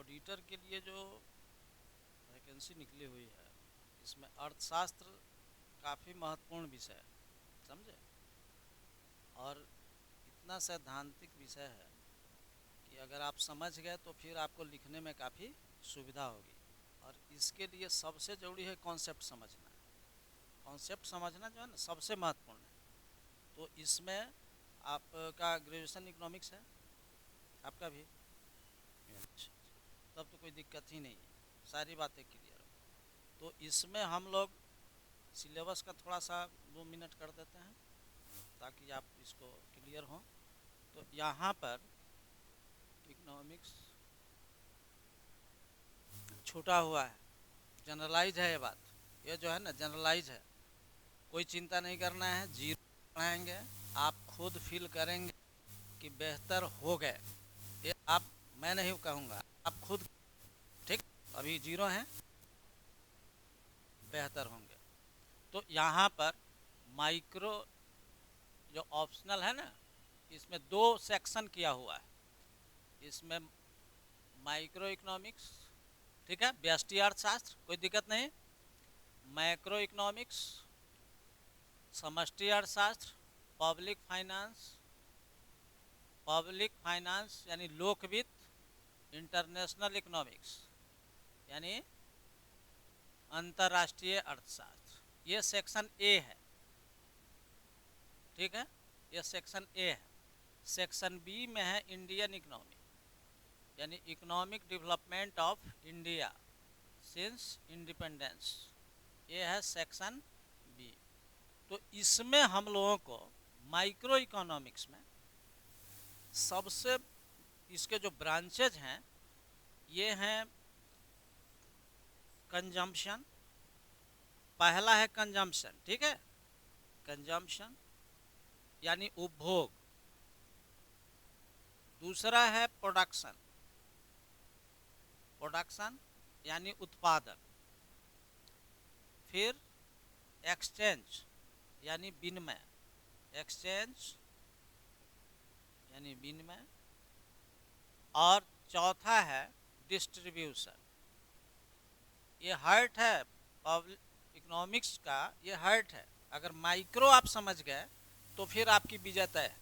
Auditor के लिए जो वैकेंसी निकली हुई है, इसमें अर्थशास्त्र काफ़ी महत्वपूर्ण विषय है, समझे। और इतना सैद्धांतिक विषय है कि अगर आप समझ गए तो फिर आपको लिखने में काफ़ी सुविधा होगी। और इसके लिए सबसे ज़रूरी है कॉन्सेप्ट समझना। कॉन्सेप्ट समझना जो है ना सबसे महत्वपूर्ण है। तो इसमें आपका ग्रेजुएशन इकोनॉमिक्स है, आपका भी। अच्छा, तब तो कोई दिक्कत ही नहीं है, सारी बातें क्लियर हो। तो इसमें हम लोग सिलेबस का थोड़ा सा 2 मिनट कर देते हैं ताकि आप इसको क्लियर हो। तो यहाँ पर इकोनॉमिक्स छूटा हुआ है, जनरलाइज है ये बात। ये जो है ना जनरलाइज है, कोई चिंता नहीं करना है। जीरो पढ़ाएंगे, आप खुद फील करेंगे कि बेहतर हो गए। ये आप, मैं नहीं कहूँगा, आप खुद। ठीक, अभी जीरो हैं, बेहतर होंगे। तो यहाँ पर माइक्रो जो ऑप्शनल है ना, इसमें 2 सेक्शन किया हुआ है। इसमें माइक्रो इकोनॉमिक्स, ठीक है, व्यष्टि अर्थशास्त्र, कोई दिक्कत नहीं। मैक्रो इकोनॉमिक्स, समष्टि अर्थशास्त्र, पब्लिक फाइनेंस, यानी लोकवित्त, इंटरनेशनल इकोनॉमिक्स यानी अंतर्राष्ट्रीय अर्थशास्त्र, ये सेक्शन ए है। ठीक है, ये सेक्शन ए है। सेक्शन बी में है इंडियन इकोनॉमी, यानी economic development of India since independence, ये है सेक्शन बी। तो इसमें हम लोगों को माइक्रो इकोनॉमिक्स में सबसे, इसके जो ब्रांचेज हैं ये हैं कंजम्पशन, पहला है कंजम्पशन, ठीक है, कंजम्पशन यानी उपभोग। दूसरा है प्रोडक्शन, यानी उत्पादन। फिर एक्सचेंज यानी विनिमय, यानी विनिमय। और चौथा है डिस्ट्रीब्यूशन। ये हार्ट है पब्लिक इकोनॉमिक्स का, ये हार्ट है। अगर माइक्रो आप समझ गए तो फिर आपकी विजेता है,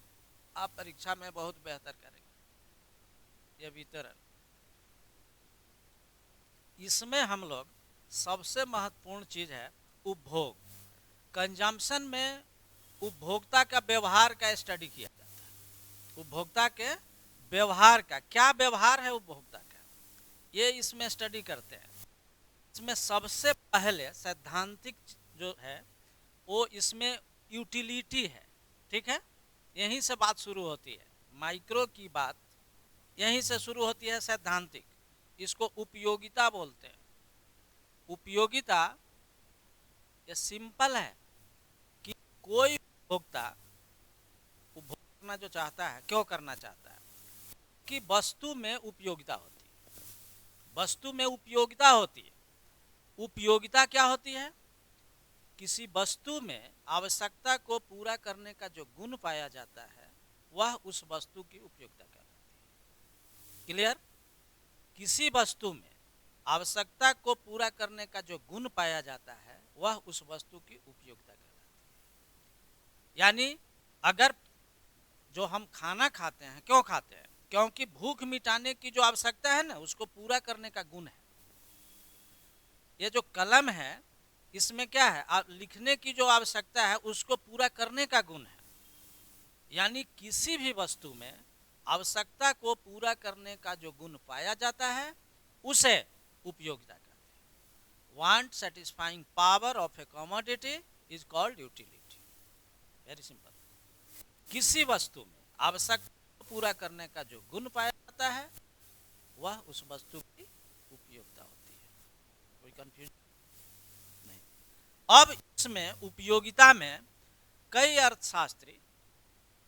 आप परीक्षा में बहुत बेहतर करेंगे। ये वितरण, इसमें हम लोग सबसे महत्वपूर्ण चीज़ है उपभोग। कंजम्पशन में उपभोक्ता का व्यवहार का स्टडी किया जाता है। उपभोक्ता के व्यवहार का, क्या व्यवहार है उपभोक्ता का, ये इसमें स्टडी करते हैं। इसमें सबसे पहले सैद्धांतिक जो है वो इसमें यूटिलिटी है। ठीक है, यहीं से बात शुरू होती है, माइक्रो की बात यहीं से शुरू होती है सैद्धांतिक। इसको उपयोगिता बोलते हैं। उपयोगिता ये सिंपल है कि कोई उपभोक्ता उपभोग करना जो चाहता है, क्यों करना चाहता है, कि वस्तु में उपयोगिता होती है। वस्तु में उपयोगिता होती है। उपयोगिता क्या होती है, किसी वस्तु में आवश्यकता को पूरा करने का जो गुण पाया जाता है वह उस वस्तु की उपयोगिता कहलाती है। क्लियर, किसी वस्तु में आवश्यकता को पूरा करने का जो गुण पाया जाता है वह उस वस्तु की उपयोगिता कहलाती है। यानी अगर जो हम खाना खाते हैं, क्यों खाते हैं, क्योंकि भूख मिटाने की जो आवश्यकता है ना उसको पूरा करने का गुण है। ये जो कलम है इसमें क्या है, लिखने की जो आवश्यकता है उसको पूरा करने का गुण है। यानी किसी भी वस्तु में आवश्यकता को पूरा करने का जो गुण पाया जाता है उसे उपयोगिता कहते हैं। Want satisfying power of A commodity is called utility. Very simple. किसी वस्तु में आवश्यकता को पूरा करने का जो गुण पाया जाता है वह उस वस्तु की उपयोगिता होती है। कोई कंफ्यूजन नहीं। अब इसमें उपयोगिता में कई अर्थशास्त्री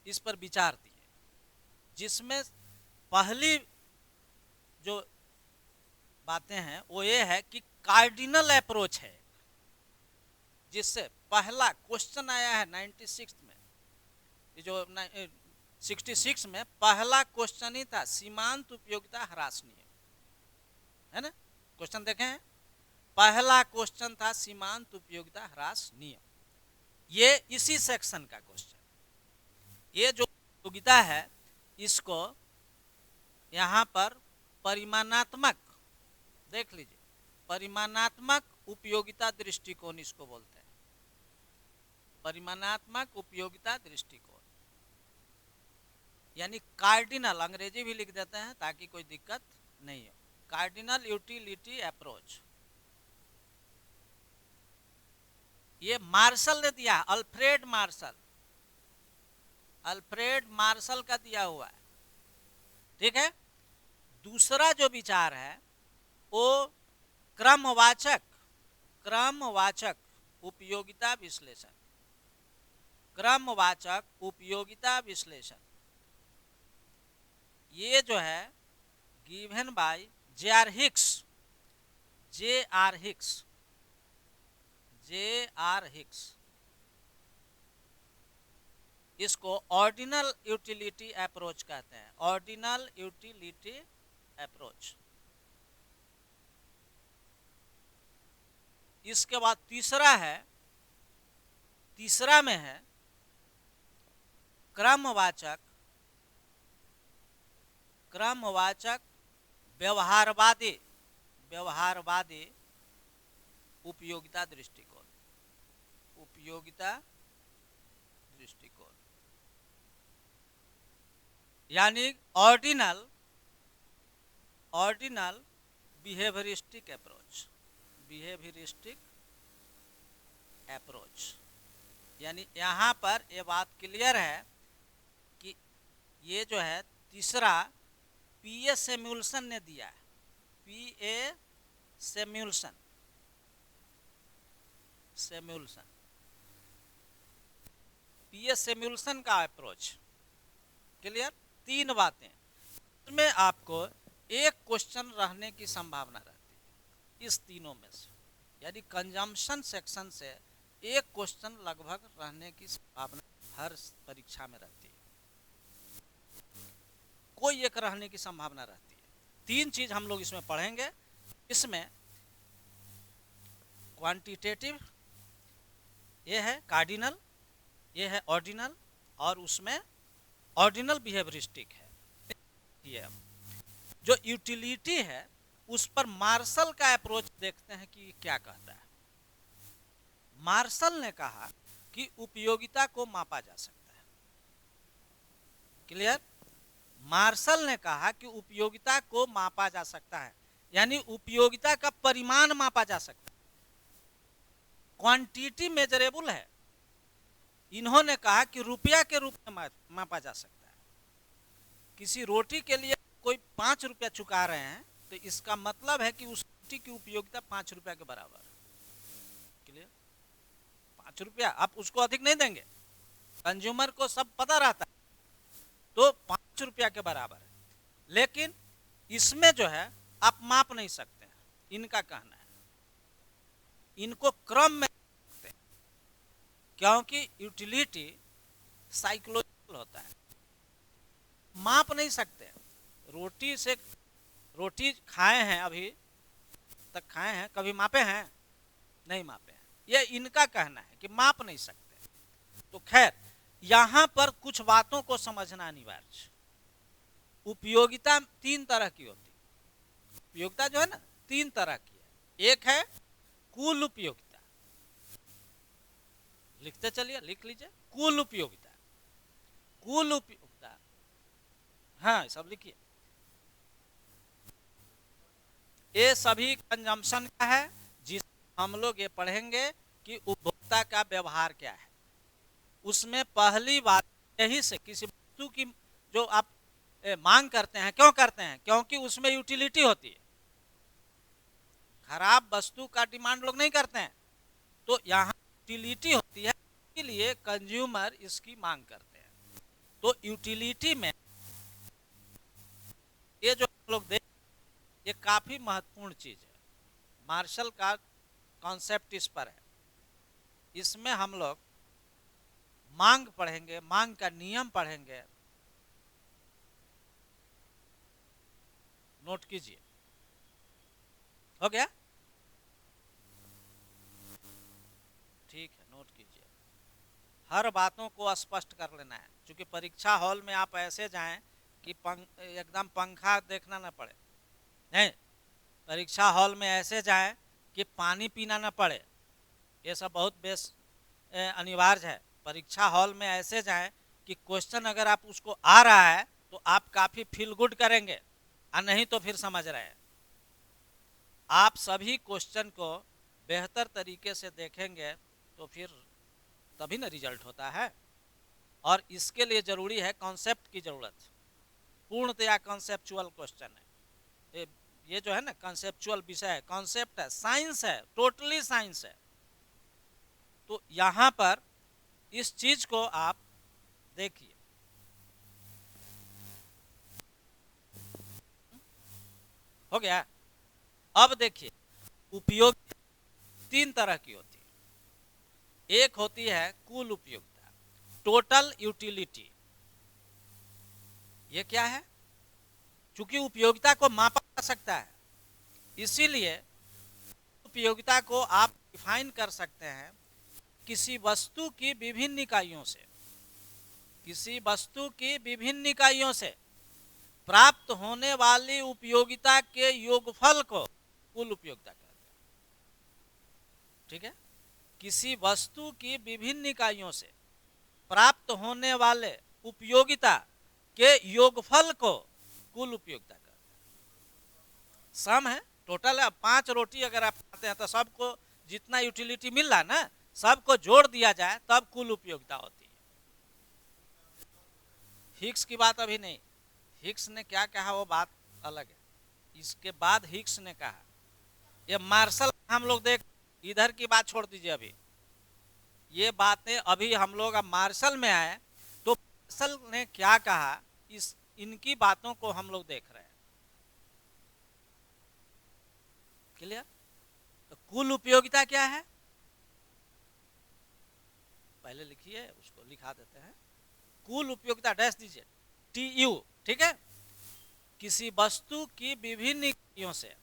इस पर विचार दिए, जिसमें पहली जो बातें हैं वो ये है कि कार्डिनल अप्रोच है, जिससे पहला क्वेश्चन आया है 96 में, ये जो 66 में पहला क्वेश्चन ही था, सीमांत उपयोगिता ह्रासनीय। है ना। क्वेश्चन देखें हैं। पहला क्वेश्चन था सीमांत उपयोगिता ह्रास नियम, ये इसी सेक्शन का क्वेश्चन। ये जो उपयोगिता है इसको यहाँ पर परिमाणात्मक, देख लीजिए, परिमाणात्मक उपयोगिता दृष्टिकोण इसको बोलते हैं, परिमाणात्मक उपयोगिता दृष्टिकोण, यानी कार्डिनल, अंग्रेजी भी लिख देते हैं ताकि कोई दिक्कत नहीं हो, कार्डिनल यूटिलिटी अप्रोच। ये मार्शल ने दिया, अल्फ्रेड मार्शल, अल्फ्रेड मार्शल का दिया हुआ है, ठीक है। दूसरा जो विचार है वो क्रमवाचक, क्रमवाचक उपयोगिता विश्लेषण, क्रमवाचक उपयोगिता विश्लेषण, ये जो है given by JR. Hicks, JR. Hicks, JR. Hicks, इसको ऑर्डिनल यूटिलिटी अप्रोच कहते हैं, ऑर्डिनल यूटिलिटी अप्रोच। इसके बाद तीसरा है, तीसरा में है क्रमवाचक, क्रमवाचक व्यवहारवादी, व्यवहारवादी उपयोगिता दृष्टिकोण, उपयोगिता दृष्टिकोण, यानी ordinal, ordinal behaviouristic approach, behaviouristic approach. यानी यहाँ पर ये बात क्लियर है कि ये जो है तीसरा पी.ए. सैमुअल्सन ने दिया है, PA. Samuelson, Samuelson, PA. Samuelson का अप्रोच, क्लियर। तीन बातें, इसमें आपको एक क्वेश्चन रहने की संभावना रहती है इस तीनों में से, यानी कंजम्पशन सेक्शन से एक क्वेश्चन लगभग रहने की संभावना हर परीक्षा में रहती है, कोई एक रहने की संभावना रहती है। तीन चीज हम लोग इसमें पढ़ेंगे। इसमें क्वांटिटेटिव, ये है कार्डिनल, ये है ऑर्डिनल, और उसमें ऑर्डिनल बिहेवियरिस्टिक है। ये जो यूटिलिटी है उस पर मार्शल का अप्रोच देखते हैं कि क्या कहता है। मार्शल ने कहा कि उपयोगिता को मापा जा सकता है, क्लियर। मार्शल ने कहा कि उपयोगिता को मापा जा सकता है, यानी उपयोगिता का परिमाण मापा जा सकता है, क्वांटिटी मेजरेबल है। इन्होंने कहा कि रुपया के रूप में मापा जा सकता है। किसी रोटी के लिए कोई 5 रुपया चुका रहे हैं तो इसका मतलब है कि उस रोटी की उपयोगिता 5 रुपया के बराबर है, क्लियर। 5 रुपया आप उसको अधिक नहीं देंगे, कंज्यूमर को सब पता रहता है, तो 5 रुपया के बराबर है। लेकिन इसमें जो है आप माप नहीं सकते हैं, इनका कहना है, इनको क्रम में सकते हैं, क्योंकि यूटिलिटी साइकोलॉजिकल होता है, माप नहीं सकते। रोटी से, रोटी खाए हैं, अभी तक खाए हैं, कभी मापे हैं? नहीं मापे हैं। ये इनका कहना है कि माप नहीं सकते। तो खैर यहां पर कुछ बातों को समझना अनिवार्य। उपयोगिता 3 तरह की होती है, उपयोगिता जो है ना 3 तरह की है। एक है कुल उपयोगिता, लिखते चलिए, लिख लीजिए, कुल उपयोगिता, कुल उपयोगिता, हाँ सब लिखिए। ये सभी कंजम्पशन का है, जिस हम लोग ये पढ़ेंगे कि उपभोक्ता का व्यवहार क्या है। उसमें पहली बात यही से, किसी वस्तु की जो आप मांग करते हैं, क्यों करते हैं? क्योंकि उसमें यूटिलिटी होती है। खराब वस्तु का डिमांड लोग नहीं करते हैं, तो यहाँ यूटिलिटी होती है, इसलिए कंज्यूमर इसकी मांग करते हैं। तो यूटिलिटी में ये जो हम लोग देख, ये काफी महत्वपूर्ण चीज है। मार्शल का कॉन्सेप्ट इस पर है। इसमें हम लोग मांग पढ़ेंगे, मांग का नियम पढ़ेंगे, नोट कीजिए। हो गया? ठीक है, नोट कीजिए। हर बातों को स्पष्ट कर लेना है, क्योंकि परीक्षा हॉल में आप ऐसे जाएं कि एकदम पंखा देखना ना पड़े। नहीं, परीक्षा हॉल में ऐसे जाएं कि पानी पीना ना पड़े। ये सब बहुत बेस अनिवार्य है। परीक्षा हॉल में ऐसे जाएं कि क्वेश्चन अगर आप उसको आ रहा है तो आप काफ़ी फील गुड करेंगे, और नहीं तो फिर समझ रहे हैं। आप सभी क्वेश्चन को बेहतर तरीके से देखेंगे तो फिर तभी ना रिजल्ट होता है। और इसके लिए ज़रूरी है कॉन्सेप्ट की ज़रूरत। पूर्णतया कॉन्सेप्चुअल क्वेश्चन है ये जो है ना, कॉन्सेप्चुअल विषय है, कॉन्सेप्ट है, साइंस है, टोटली साइंस है। तो यहाँ पर इस चीज को आप देखिए। हो गया? अब देखिए, उपयोग तीन तरह की होती है। एक होती है कुल उपयोगिता, टोटल यूटिलिटी। ये क्या है? चूंकि उपयोगिता को मापा जा सकता है, इसीलिए उपयोगिता को आप डिफाइन कर सकते हैं किसी वस्तु की विभिन्न इकाइयों से। किसी वस्तु की विभिन्न इकाइयों से प्राप्त होने वाली उपयोगिता के योगफल को कुल उपयोगिता कहते हैं। ठीक है? किसी वस्तु की विभिन्न इकाइयों से प्राप्त होने वाले उपयोगिता के योगफल को कुल उपयोगिता कहते हैं। सम है, टोटल है। 5 रोटी अगर आप खाते हैं तो सबको जितना यूटिलिटी मिल रहा है ना, सबको जोड़ दिया जाए तब कुल उपयोगिता होती है। हिग्स की बात अभी नहीं। हिग्स ने क्या कहा वो बात अलग है। इसके बाद हिग्स ने कहा, ये मार्शल हम लोग देख, इधर की बात छोड़ दीजिए। अभी ये बातें अभी हम लोग अब मार्शल में आए तो मार्शल ने क्या कहा, इस इनकी बातों को हम लोग देख रहे हैं। क्लियर? तो कुल उपयोगिता क्या है, पहले लिखिए, उसको लिखा देते हैं। कुल उपयोगिता डैश दीजिए, TU। ठीक है? किसी वस्तु की विभिन्न इकाइयों से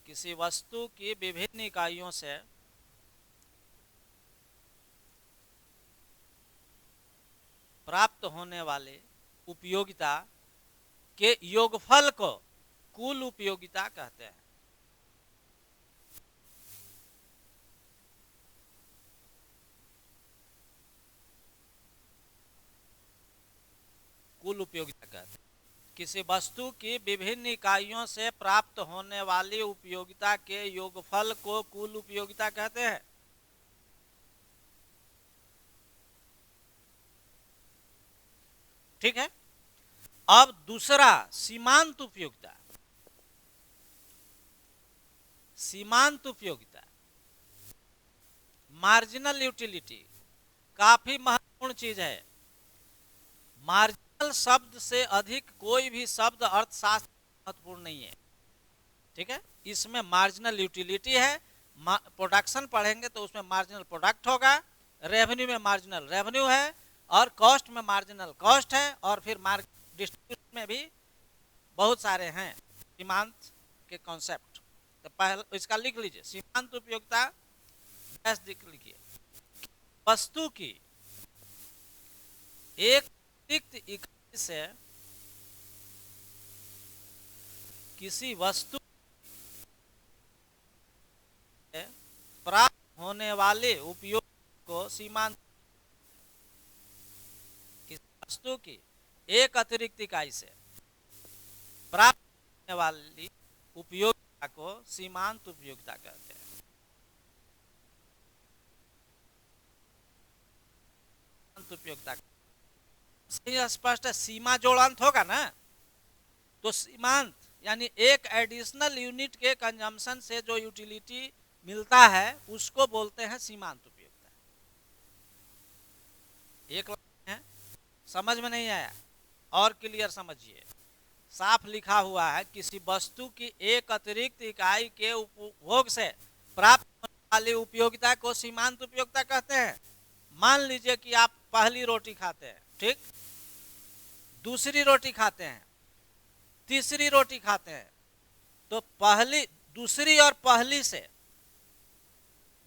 किसी वस्तु की विभिन्न इकाइयों से प्राप्त होने वाले उपयोगिता के योगफल को कुल उपयोगिता कहते हैं। कुल उपयोगिता कहते हैं किसी वस्तु की विभिन्न इकाइयों से प्राप्त होने वाली उपयोगिता के योगफल को कुल उपयोगिता कहते हैं। ठीक है? अब दूसरा, सीमांत उपयोगिता। सीमांत उपयोगिता, मार्जिनल यूटिलिटी, काफी महत्वपूर्ण चीज है। मार्जिनल शब्द से अधिक कोई भी शब्द अर्थशास्त्र महत्वपूर्ण नहीं है। ठीक है? इसमें मार्जिनल यूटिलिटी है। प्रोडक्शन पढ़ेंगे तो उसमें मार्जिनल प्रोडक्ट होगा, रेवेन्यू में मार्जिनल रेवेन्यू है, और कॉस्ट में मार्जिनल कॉस्ट है, और फिर डिस्ट्रीब्यूशन में भी बहुत सारे हैं सीमांत के कॉन्सेप्ट। तो पहले इसका लिख लीजिए, सीमांत उपयोगिता डैश लिखिए, वस्तु की एक अतिरिक्त इकाई से किसी वस्तु से प्राप्त होने वाले उपयोग को सीमांत। किसी वस्तु की एक अतिरिक्त इकाई से प्राप्त होने वाली उपयोगिता को सीमांत उपयोगिता कहते हैं। उपयोगिता सही स्पष्ट है। सीमा जोड़ अंत होगा ना, तो सीमांत यानी एक एडिशनल यूनिट के कंजम्पशन से जो यूटिलिटी मिलता है उसको बोलते हैं सीमांत उपयोगिता। एक है, समझ में नहीं आया और क्लियर समझिए। साफ लिखा हुआ है, किसी वस्तु की एक अतिरिक्त इकाई के उपभोग से प्राप्त होने वाली उपयोगिता को सीमांत उपयोगिता कहते हैं। मान लीजिए कि आप पहली रोटी खाते हैं, ठीक, दूसरी रोटी खाते हैं, तीसरी रोटी खाते हैं, तो पहली, दूसरी और पहली से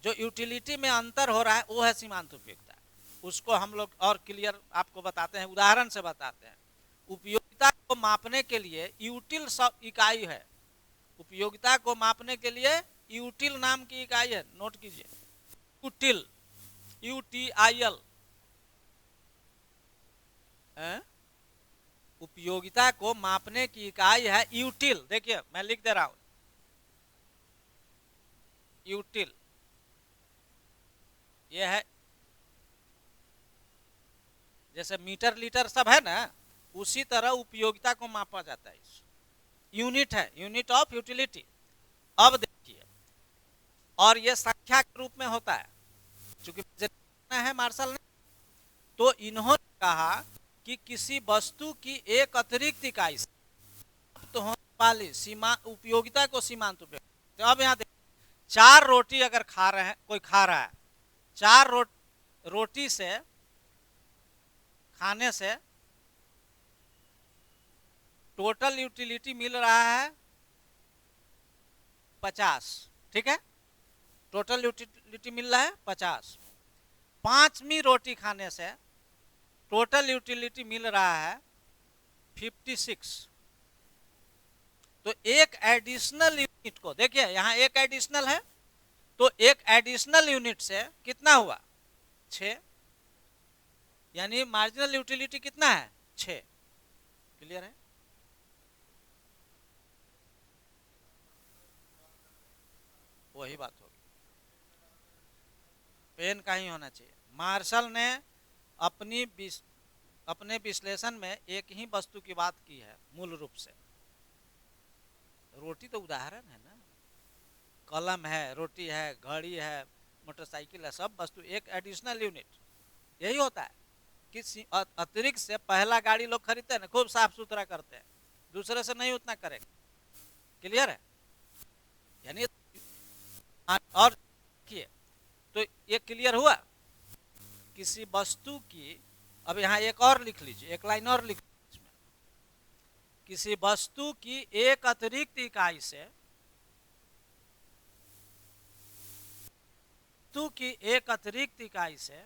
जो यूटिलिटी में अंतर हो रहा है वो है सीमांत उपयोगिता। उसको हम लोग और क्लियर आपको बताते हैं, उदाहरण से बताते हैं। उपयोगिता को मापने के लिए यूटिल सब इकाई है, उपयोगिता को मापने के लिए यूटिल नाम की इकाई है, नोट कीजिए, यूटिल, UTIL। उपयोगिता को मापने की इकाई है यूटिल। देखिए मैं लिख दे रहा हूं, यूटिल, ये है, जैसे मीटर लीटर सब है ना, उसी तरह उपयोगिता को मापा जाता है। यूनिट है, यूनिट ऑफ यूटिलिटी। अब देखिए, और ये संख्या के रूप में होता है, चूंकि है मार्शल ने, तो इन्होंने कहा कि किसी वस्तु की एक अतिरिक्त इकाई से तो होने वाली सीमा उपयोगिता को सीमांत उपयोगिता। तो अब यहाँ देखिए, 4 रोटी अगर खा रहे हैं, कोई खा रहा है, 4 रोटी से खाने से टोटल यूटिलिटी मिल रहा है 50, ठीक है, टोटल यूटिलिटी मिल रहा है 50। 5वीं रोटी खाने से टोटल यूटिलिटी मिल रहा है 56। तो एक एडिशनल यूनिट को देखिए, यहां एक एडिशनल है, तो एक एडिशनल यूनिट से कितना हुआ, 6, यानी मार्जिनल यूटिलिटी कितना है, 6। क्लियर है? वही बात होगी, पेन का ही होना चाहिए। मार्शल ने अपने विश्लेषण में एक ही वस्तु की बात की है मूल रूप से। रोटी तो उदाहरण है ना, कलम है, रोटी है, घड़ी है, मोटरसाइकिल है, सब वस्तु एक एडिशनल यूनिट। यही होता है कि अतिरिक्त से पहला गाड़ी लोग खरीदते हैं ना, खूब साफ सुथरा करते हैं, दूसरे से नहीं उतना करेंगे। क्लियर है? यानी और देखिए, तो ये क्लियर हुआ, किसी वस्तु की, अब यहां एक और लिख लीजिए, एक लाइन और लिख लीजिए इसमें, किसी वस्तु की एक अतिरिक्त इकाई से, वस्तु की एक अतिरिक्त इकाई से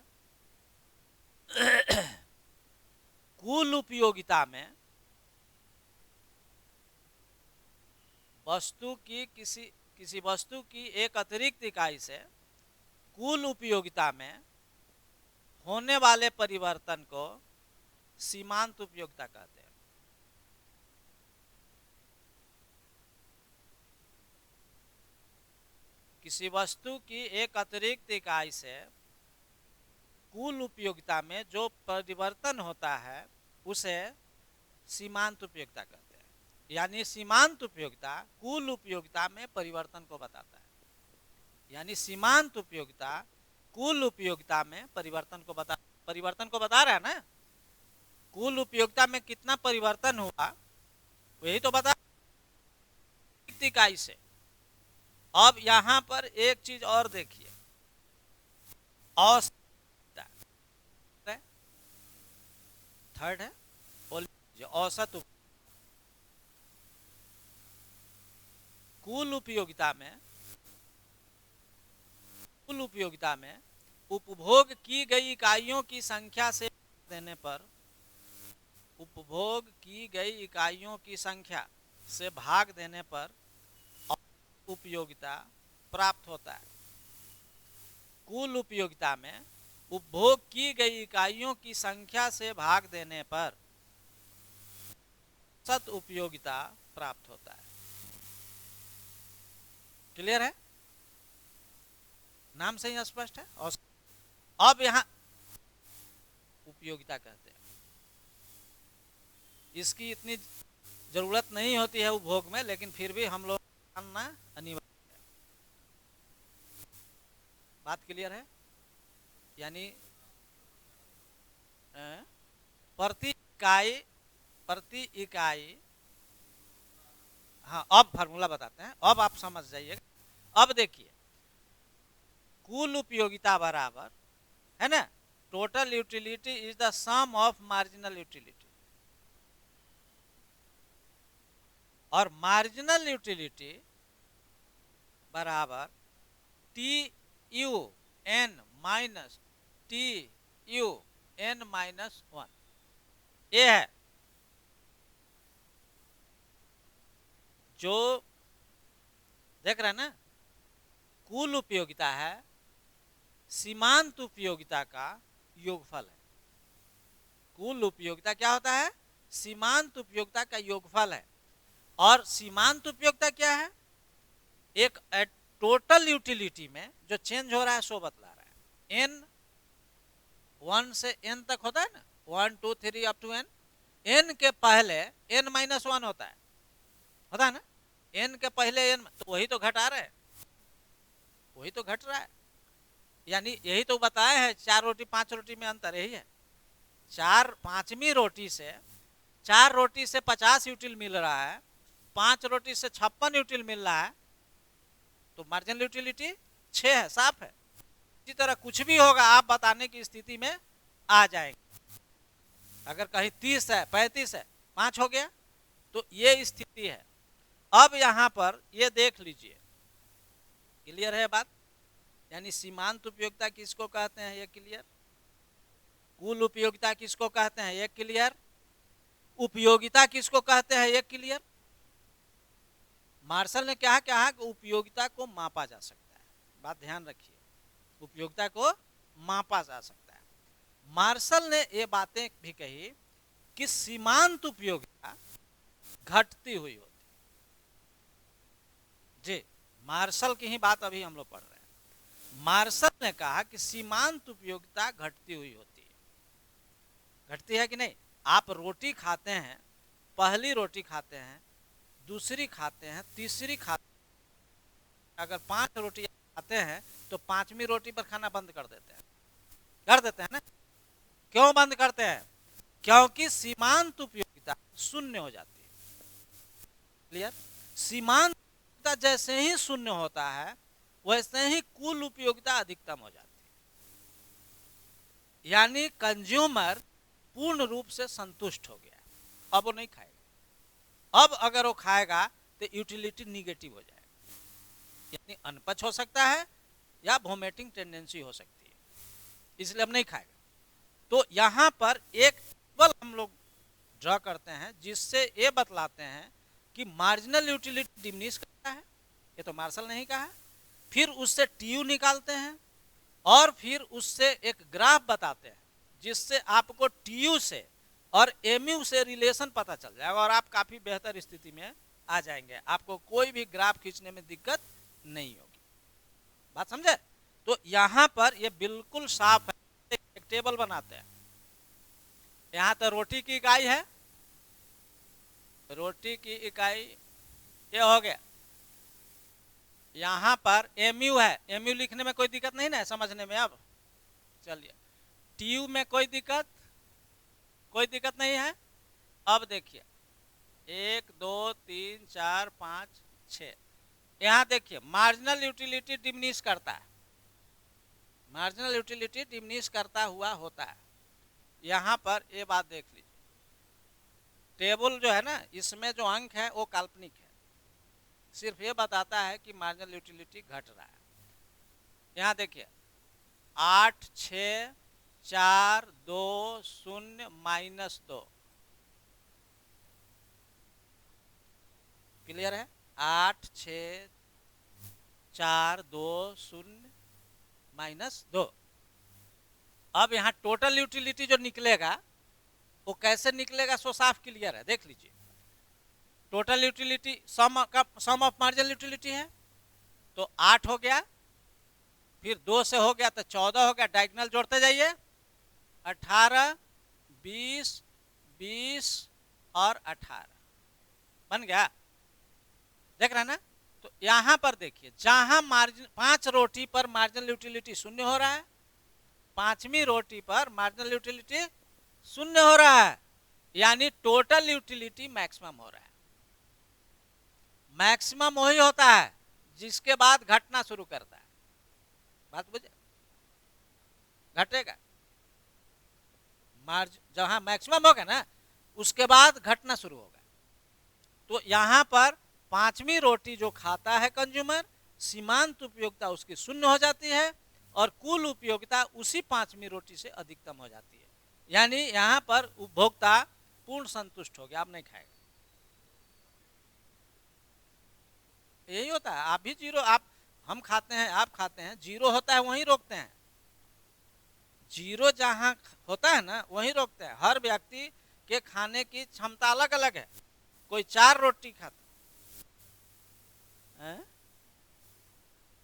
कुल उपयोगिता में, वस्तु की किसी वस्तु की एक अतिरिक्त इकाई से कुल उपयोगिता में होने वाले परिवर्तन को सीमांत उपयोगिता कहते हैं। किसी वस्तु की एक अतिरिक्त इकाई से कुल उपयोगिता में जो परिवर्तन होता है उसे सीमांत उपयोगिता कहते हैं। यानी सीमांत उपयोगिता कुल उपयोगिता में परिवर्तन को बताता है, यानी सीमांत उपयोगिता कुल उपयोगिता में परिवर्तन को बता रहा है ना। कुल उपयोगिता में कितना परिवर्तन हुआ वही तो बता इकाई से। अब यहां पर एक चीज और देखिए, औसत, थर्ड है, औसत कुल उपयोगिता में उपभोग की गई इकाइयों की संख्या से देने पर, उपभोग की गई इकाइयों की संख्या से भाग देने पर उपयोगिता प्राप्त होता है। कुल उपयोगिता में उपभोग की गई इकाइयों की संख्या से भाग देने पर औसत उपयोगिता प्राप्त होता है। क्लियर है? नाम से ही स्पष्ट है। अब यहां उपयोगिता कहते हैं, इसकी इतनी जरूरत नहीं होती है उपभोग में, लेकिन फिर भी हम लोग जानना अनिवार्य है। बात क्लियर है? यानी प्रति इकाई, हाँ अब फार्मूला बताते हैं, अब आप समझ जाइएगा। अब देखिए, कुल उपयोगिता बराबर है ना, total utility is the sum of marginal utility, और मार्जिनल यूटिलिटी बराबर T U N minus T U N minus one, ये है जो देख रहे हैं ना, कुल उपयोगिता है सीमांत उपयोगिता का योगफल है। कुल उपयोगिता क्या होता है? सीमांत उपयोगिता का योगफल है। और सीमांत उपयोगिता क्या है? एक टोटल यूटिलिटी में जो चेंज हो रहा है सो बतला रहा है। एन 1 से n तक होता है ना, 1 2 3 अप टू n, n के पहले n माइनस 1 होता है ना, n के पहले n, तो वही तो घटा रहे हैं, वही तो घट रहा है। यानी यही तो बताया है 4 रोटी 5 रोटी में अंतर यही है। 5वीं रोटी से 4 रोटी से 50 यूटिल मिल रहा है, 5 रोटी से 56 यूटिल मिल रहा है, तो मार्जिनल यूटिलिटी 6 है, साफ है। इसी तरह कुछ भी होगा आप बताने की स्थिति में आ जाएंगे। अगर कहीं 30 है 35 है 5 हो गया, तो ये स्थिति है। अब यहां पर ये देख लीजिए, क्लियर है बात? यानी सीमांत उपयोगिता किसको कहते हैं, ये क्लियर। कुल उपयोगिता किसको कहते हैं, ये क्लियर। उपयोगिता किसको कहते हैं, ये क्लियर। मार्शल ने क्या कहा कि उपयोगिता को मापा जा सकता है, बात ध्यान रखिए, उपयोगिता को मापा जा सकता है। मार्शल ने ये बातें भी कही कि सीमांत उपयोगिता घटती हुई होती। जी, मार्शल की ही बात अभी हम लोग पढ़ रहे हैं। मार्शल ने कहा कि सीमांत उपयोगिता घटती हुई होती है। घटती है कि नहीं? आप रोटी खाते हैं, पहली रोटी खाते हैं, दूसरी खाते हैं, तीसरी खाते हैं, अगर 5 रोटी खाते हैं तो 5वीं रोटी पर खाना बंद कर देते हैं ना। क्यों बंद करते हैं? क्योंकि सीमांत उपयोगिता शून्य हो जाती है। क्लियर? सीमांत उपयोगिता जैसे ही शून्य होता है वैसे ही कुल उपयोगिता अधिकतम हो जाती है। यानी कंज्यूमर पूर्ण रूप से संतुष्ट हो गया, अब वो नहीं खाएगा। अब अगर वो खाएगा तो यूटिलिटी निगेटिव हो जाएगा, यानी अनपच हो सकता है या वोमिटिंग टेंडेंसी हो सकती है, इसलिए अब नहीं खाएगा। तो यहाँ पर एक टेबल हम लोग ड्रॉ करते हैं जिससे ये बतलाते हैं कि मार्जिनल यूटिलिटी डिमिनिश करता है, ये तो मार्शल ने ही कहा। फिर उससे टीयू निकालते हैं और फिर उससे एक ग्राफ बताते हैं जिससे आपको टीयू से और एमयू से रिलेशन पता चल जाएगा और आप काफी बेहतर स्थिति में आ जाएंगे। आपको कोई भी ग्राफ खींचने में दिक्कत नहीं होगी। बात समझे? तो यहां पर ये बिल्कुल साफ है। एक टेबल बनाते हैं। यहां तो रोटी की इकाई है, रोटी की इकाई ये हो गया। यहां पर एमयू है, एमयू लिखने में कोई दिक्कत नहीं ना, समझने में। अब चलिए, टीयू में कोई दिक्कत नहीं है। अब देखिए 1 2 3 4 5 6, यहां देखिए मार्जिनल यूटिलिटी डिमिनिश करता है, मार्जिनल यूटिलिटी डिमिनिश करता हुआ होता है। यहां पर ये बात देख लीजिए, टेबल जो है ना इसमें जो अंक है वो काल्पनिक है, सिर्फ ये बताता है कि मार्जिनल यूटिलिटी घट रहा है। यहां देखिए 8 6 4 2 0 -2, क्लियर है? 8 6 4 2 0 -2। अब यहाँ टोटल यूटिलिटी जो निकलेगा वो कैसे निकलेगा सो साफ क्लियर है, देख लीजिए। Total utility sum of marginal utility है, तो 8 हो गया, फिर 2 से हो गया तो 14 हो गया, डायगोनल जोड़ते जाइए, 18 20 20 और 18 बन गया। देख रहे हैं ना? तो यहां पर देखिए जहां मार्जिन 5 रोटी पर मार्जिनल यूटिलिटी शून्य हो रहा है, 5वीं रोटी पर मार्जिनल यूटिलिटी शून्य हो रहा है, यानी टोटल यूटिलिटी मैक्सिमम हो रहा है। मैक्सिमम वही होता है जिसके बाद घटना शुरू करता है। बात बुझे? घटेगा मार्ज जहां मैक्सिमम होगा ना उसके बाद घटना शुरू होगा। तो यहां पर पांचवी रोटी जो खाता है कंज्यूमर, सीमांत उपयोगिता उसकी शून्य हो जाती है और कुल उपयोगिता उसी पांचवी रोटी से अधिकतम हो जाती है। यानी यहां पर उपभोक्ता पूर्ण संतुष्ट हो गया, आप नहीं खाएगा। यही होता है, आप भी जीरो, आप हम खाते हैं, आप खाते हैं, जीरो होता है वहीं रोकते हैं। जीरो जहां होता है ना वहीं रोकते हैं। हर व्यक्ति के खाने की क्षमता अलग अलग है। कोई 4 रोटी खाता है।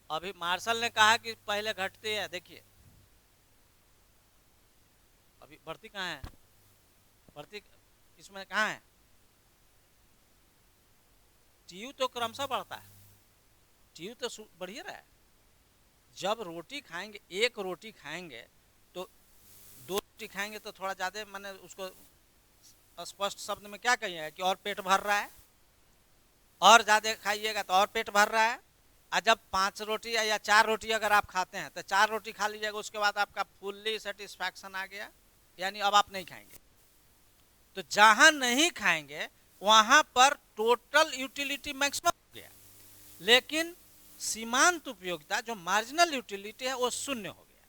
अभी मार्शल ने कहा कि पहले घटती है, देखिए अभी बढ़ती कहाँ है, बढ़ती इसमें कहाँ है, टीयू तो क्रमशः बढ़ता है, टीयू तो बढ़िया रहा है। जब रोटी खाएंगे, एक रोटी खाएंगे तो 2 रोटी खाएंगे तो थोड़ा ज़्यादा, मैंने उसको स्पष्ट शब्द में क्या कहिएगा कि और पेट भर रहा है, और ज़्यादा खाइएगा तो और पेट भर रहा है। और जब 5 रोटी या 4 रोटी अगर आप खाते हैं तो 4 रोटी खा लीजिएगा, उसके बाद आपका फुल्ली सेटिस्फैक्शन आ गया, यानी अब आप नहीं खाएंगे। तो जहां नहीं खाएंगे वहां पर टोटल यूटिलिटी मैक्सिमम हो गया, लेकिन सीमांत उपयोगिता जो मार्जिनल यूटिलिटी है वो शून्य हो गया।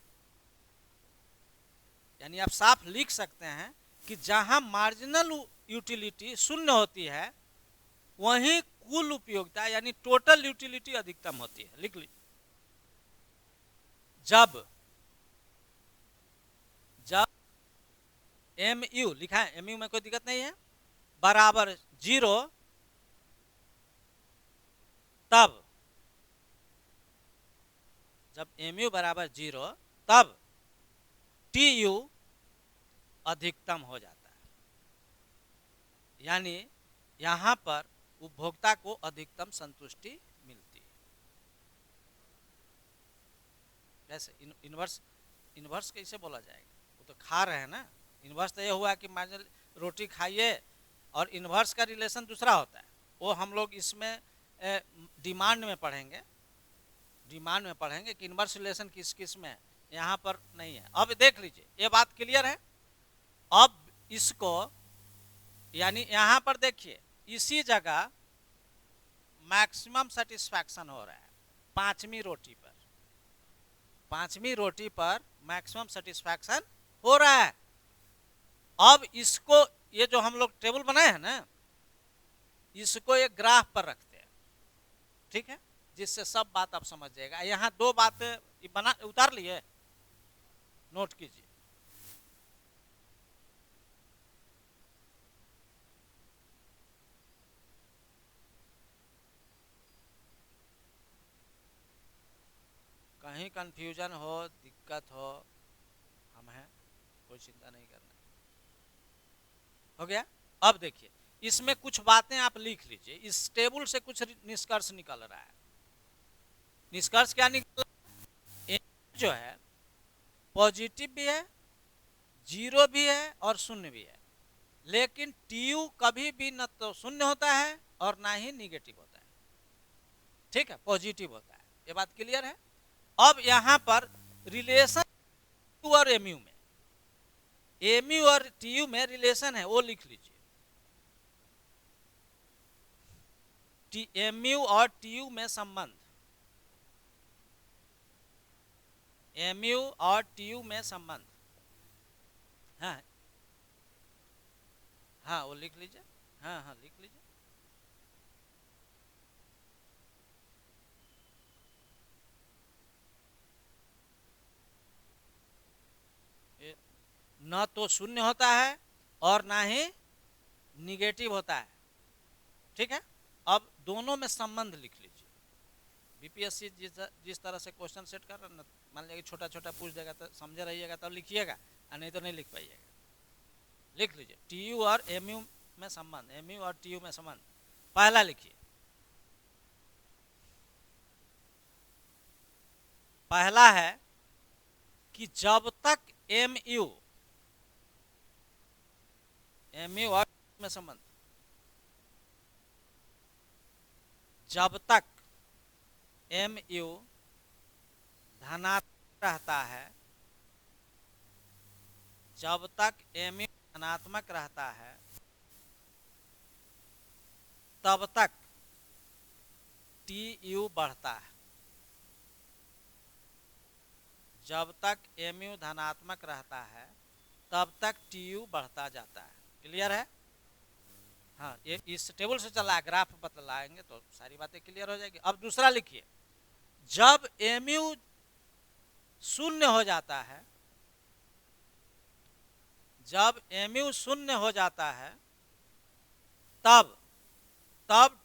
यानी आप साफ लिख सकते हैं कि जहां मार्जिनल यूटिलिटी शून्य होती है वहीं कुल उपयोगिता यानी टोटल यूटिलिटी अधिकतम होती है। लिख लीजिए, जब जब एम यू लिखा है, एम यू में कोई दिक्कत नहीं है, बराबर 0, तब जब एम यू बराबर 0 तब टी यू अधिकतम हो जाता है। यानी यहां पर उपभोक्ता को अधिकतम संतुष्टि मिलती है। कैसे इन्वर्स, इन्वर्स कैसे बोला जाएगा, वो तो खा रहे हैं ना। इन्वर्स तो ये हुआ कि मार्जिनल रोटी खाइए, और इन्वर्स का रिलेशन दूसरा होता है, वो हम लोग इसमें डिमांड में पढ़ेंगे, डिमांड में पढ़ेंगे कि इन्वर्स रिलेशन किस किस में है, यहाँ पर नहीं है। अब देख लीजिए, ये बात क्लियर है। अब इसको यानी यहाँ पर देखिए, इसी जगह मैक्सिमम सेटिस्फैक्शन हो रहा है पांचवी रोटी पर, पांचवी रोटी पर मैक्सिमम सेटिस्फैक्शन हो रहा है। अब इसको, ये जो हम लोग टेबल बनाए हैं ना, इसको एक ग्राफ पर रखते हैं, ठीक है, जिससे सब बात आप समझ जाएगा। यहाँ 2 बातें बना उतार लिए, नोट कीजिए। कहीं कंफ्यूजन हो, दिक्कत हो, हम हैं, कोई चिंता नहीं करना। हो गया। अब देखिए, इसमें कुछ बातें आप लिख लीजिए, इस टेबल से कुछ निष्कर्ष निकल रहा है। निष्कर्ष क्या निकल रहा है, जो है पॉजिटिव भी है, 0 भी है और शून्य भी है, लेकिन टीयू कभी भी न तो शून्य होता है और ना ही निगेटिव होता है, ठीक है, पॉजिटिव होता है। ये बात क्लियर है। अब यहां पर रिलेशन टीयू और एमयू में, एमयू और टीयू में रिलेशन है, वो लिख लीजिए। एमयू और टीयू में संबंध, एमयू और टीयू में संबंध, हाँ हाँ वो लिख लीजिए, हाँ हाँ लिख लीजिए। न तो शून्य होता है और ना ही निगेटिव होता है, ठीक है। अब दोनों में संबंध लिख लीजिए। बीपीएससी जिस तरह से क्वेश्चन सेट कर रहा है, मान लीजिए छोटा छोटा पूछ देगा तो समझे रहिएगा, तब लिखिएगा, और नहीं तो नहीं लिख पाइएगा। लिख लीजिए, टीयू और एमयू में संबंध, एमयू और टीयू में संबंध। पहला लिखिए, पहला है कि जब तक एमयू, एमयू और में संबंध, जब तक एमयू धनात्मक रहता है जब तक mu धनात्मक रहता है तब तक tu बढ़ता है। जब तक mu धनात्मक रहता है तब तक tu बढ़ता जाता है। क्लियर है? हाँ, ये इस टेबल से चला है, ग्राफ बतलाएंगे तो सारी बातें क्लियर हो जाएगी। अब दूसरा लिखिए, जब mu शून्य हो जाता है, जब mu शून्य हो जाता है तब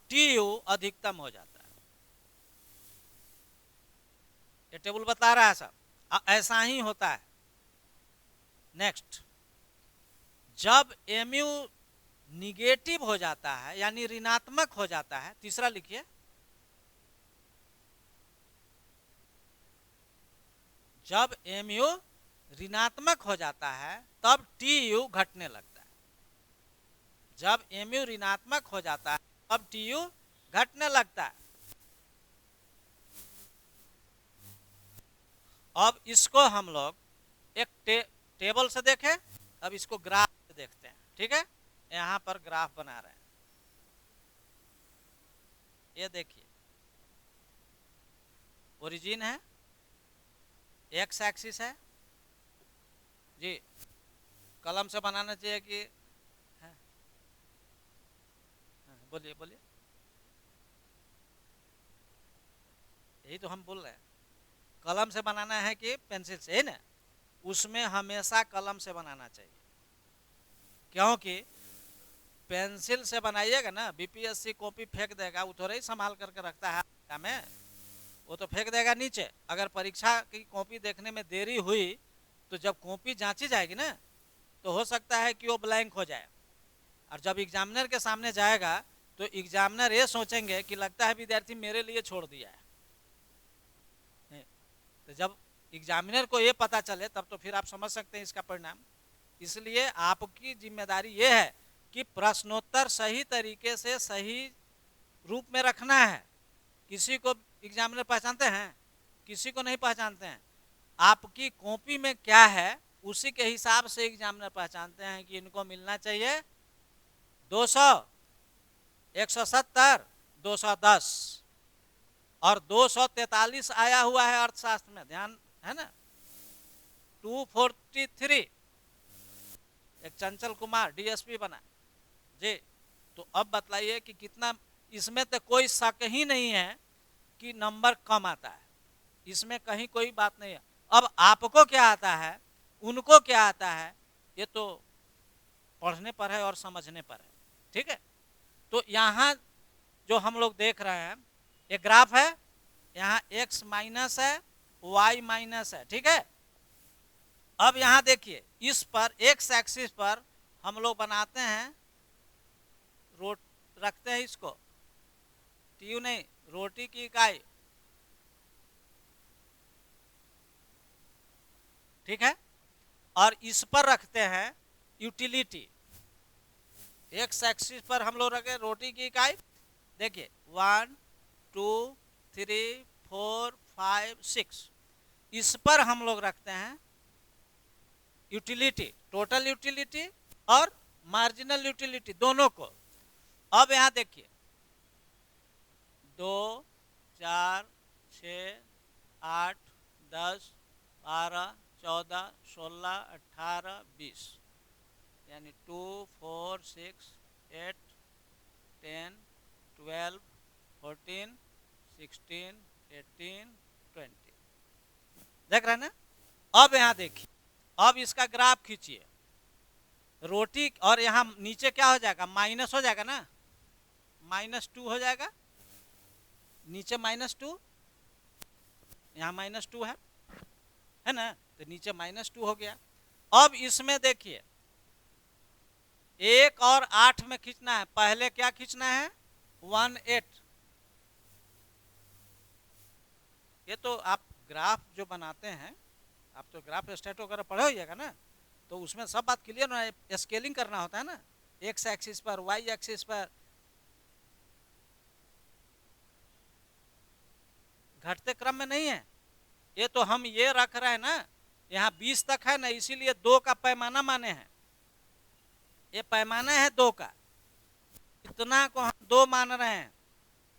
tu अधिकतम हो जाता है। ये टेबल बता रहा है सब, ऐसा ही होता है। नेक्स्ट, जब mu निगेटिव हो जाता है यानी ऋणात्मक हो जाता है, तीसरा लिखिए, जब mu ऋणात्मक हो जाता है तब tu घटने लगता है। जब mu ऋणात्मक हो जाता है तब tu घटने लगता है। अब इसको हम लोग एक टेबल से देखें, अब इसको ग्राफ से देखते हैं। ठीक है, यहां पर ग्राफ बना रहे हैं। ये देखिए, ओरिजिन है, एक्स एक्सिस है जी। कलम से बनाना चाहिए कि बोलिए बोलिए, यही तो हम बोल रहे हैं। कलम से बनाना है कि पेंसिल से, है ना? उसमें हमेशा कलम से बनाना चाहिए, क्योंकि पेंसिल से बनाइएगा ना, बीपीएससी कॉपी फेंक देगा, वो थोड़ा ही संभाल करके रखता है में, वो तो फेंक देगा नीचे। अगर परीक्षा की कॉपी देखने में देरी हुई तो जब कॉपी जांची जाएगी ना, तो हो सकता है कि वो ब्लैंक हो जाए, और जब एग्जामिनर के सामने जाएगा तो एग्जामिनर ये सोचेंगे कि लगता है विद्यार्थी मेरे लिए छोड़ दिया है। तो जब एग्जामिनर को ये पता चले तब तो फिर आप समझ सकते हैं इसका परिणाम। इसलिए आपकी जिम्मेदारी ये है कि प्रश्नोत्तर सही तरीके से सही रूप में रखना है। किसी को एग्जामिनर पहचानते हैं? किसी को नहीं पहचानते हैं। आपकी कॉपी में क्या है उसी के हिसाब से एग्जामिनर पहचानते हैं कि इनको मिलना चाहिए 200, 170, 210 और 243 आया हुआ है अर्थशास्त्र में, ध्यान है ना। 243, एक चंचल कुमार डीएसपी बना जी। तो अब बतलाइए कि कितना, इसमें तो कोई शक ही नहीं है कि नंबर कम आता है, इसमें कहीं कोई बात नहीं है। अब आपको क्या आता है, उनको क्या आता है, ये तो पढ़ने पर है और समझने पर है। ठीक है, तो यहाँ जो हम लोग देख रहे हैं एक ग्राफ है, यहाँ x माइनस है, y माइनस है। ठीक है, अब यहाँ देखिए, इस पर x एक्सिस पर हम लोग बनाते हैं रखते हैं इसको TU नहीं, रोटी की इकाई। ठीक है, और इस पर रखते हैं यूटिलिटी। एक्स एक्सिस पर हम लोग रखे रोटी की इकाई। देखिए 1 2 3 4 5 6, इस पर हम लोग रखते हैं यूटिलिटी, टोटल यूटिलिटी और मार्जिनल यूटिलिटी, दोनों को। अब यहां देखिए 2 4 6 8 10 12 14 16 18 20, यानी 2 4 6 8 10 12 14 16 18 20, देख रहे हैं ना। अब यहां देखिए, अब इसका ग्राफ खींचिए, रोटी, और यहां नीचे क्या हो जाएगा, माइनस हो जाएगा ना, -2 हो जाएगा, नीचे -2, यहाँ -2 है ना, तो नीचे -2 हो गया। अब इसमें देखिए 1 और 8 में खींचना है, पहले क्या खींचना है 1 8। ये तो आप ग्राफ जो बनाते हैं, आप तो ग्राफ स्टेट वगैरह पढ़े होइएगा ना, तो उसमें सब बात क्लियर होना है। स्केलिंग करना होता है ना, एक्स एक्सिस पर, वाई एक्सिस पर, घटते क्रम में नहीं है। ये तो हम ये रख रहे हैं ना यहाँ 20 तक है ना, इसीलिए 2 का पैमाना माने हैं, ये पैमाना है 2 का, इतना को हम 2 मान रहे हैं,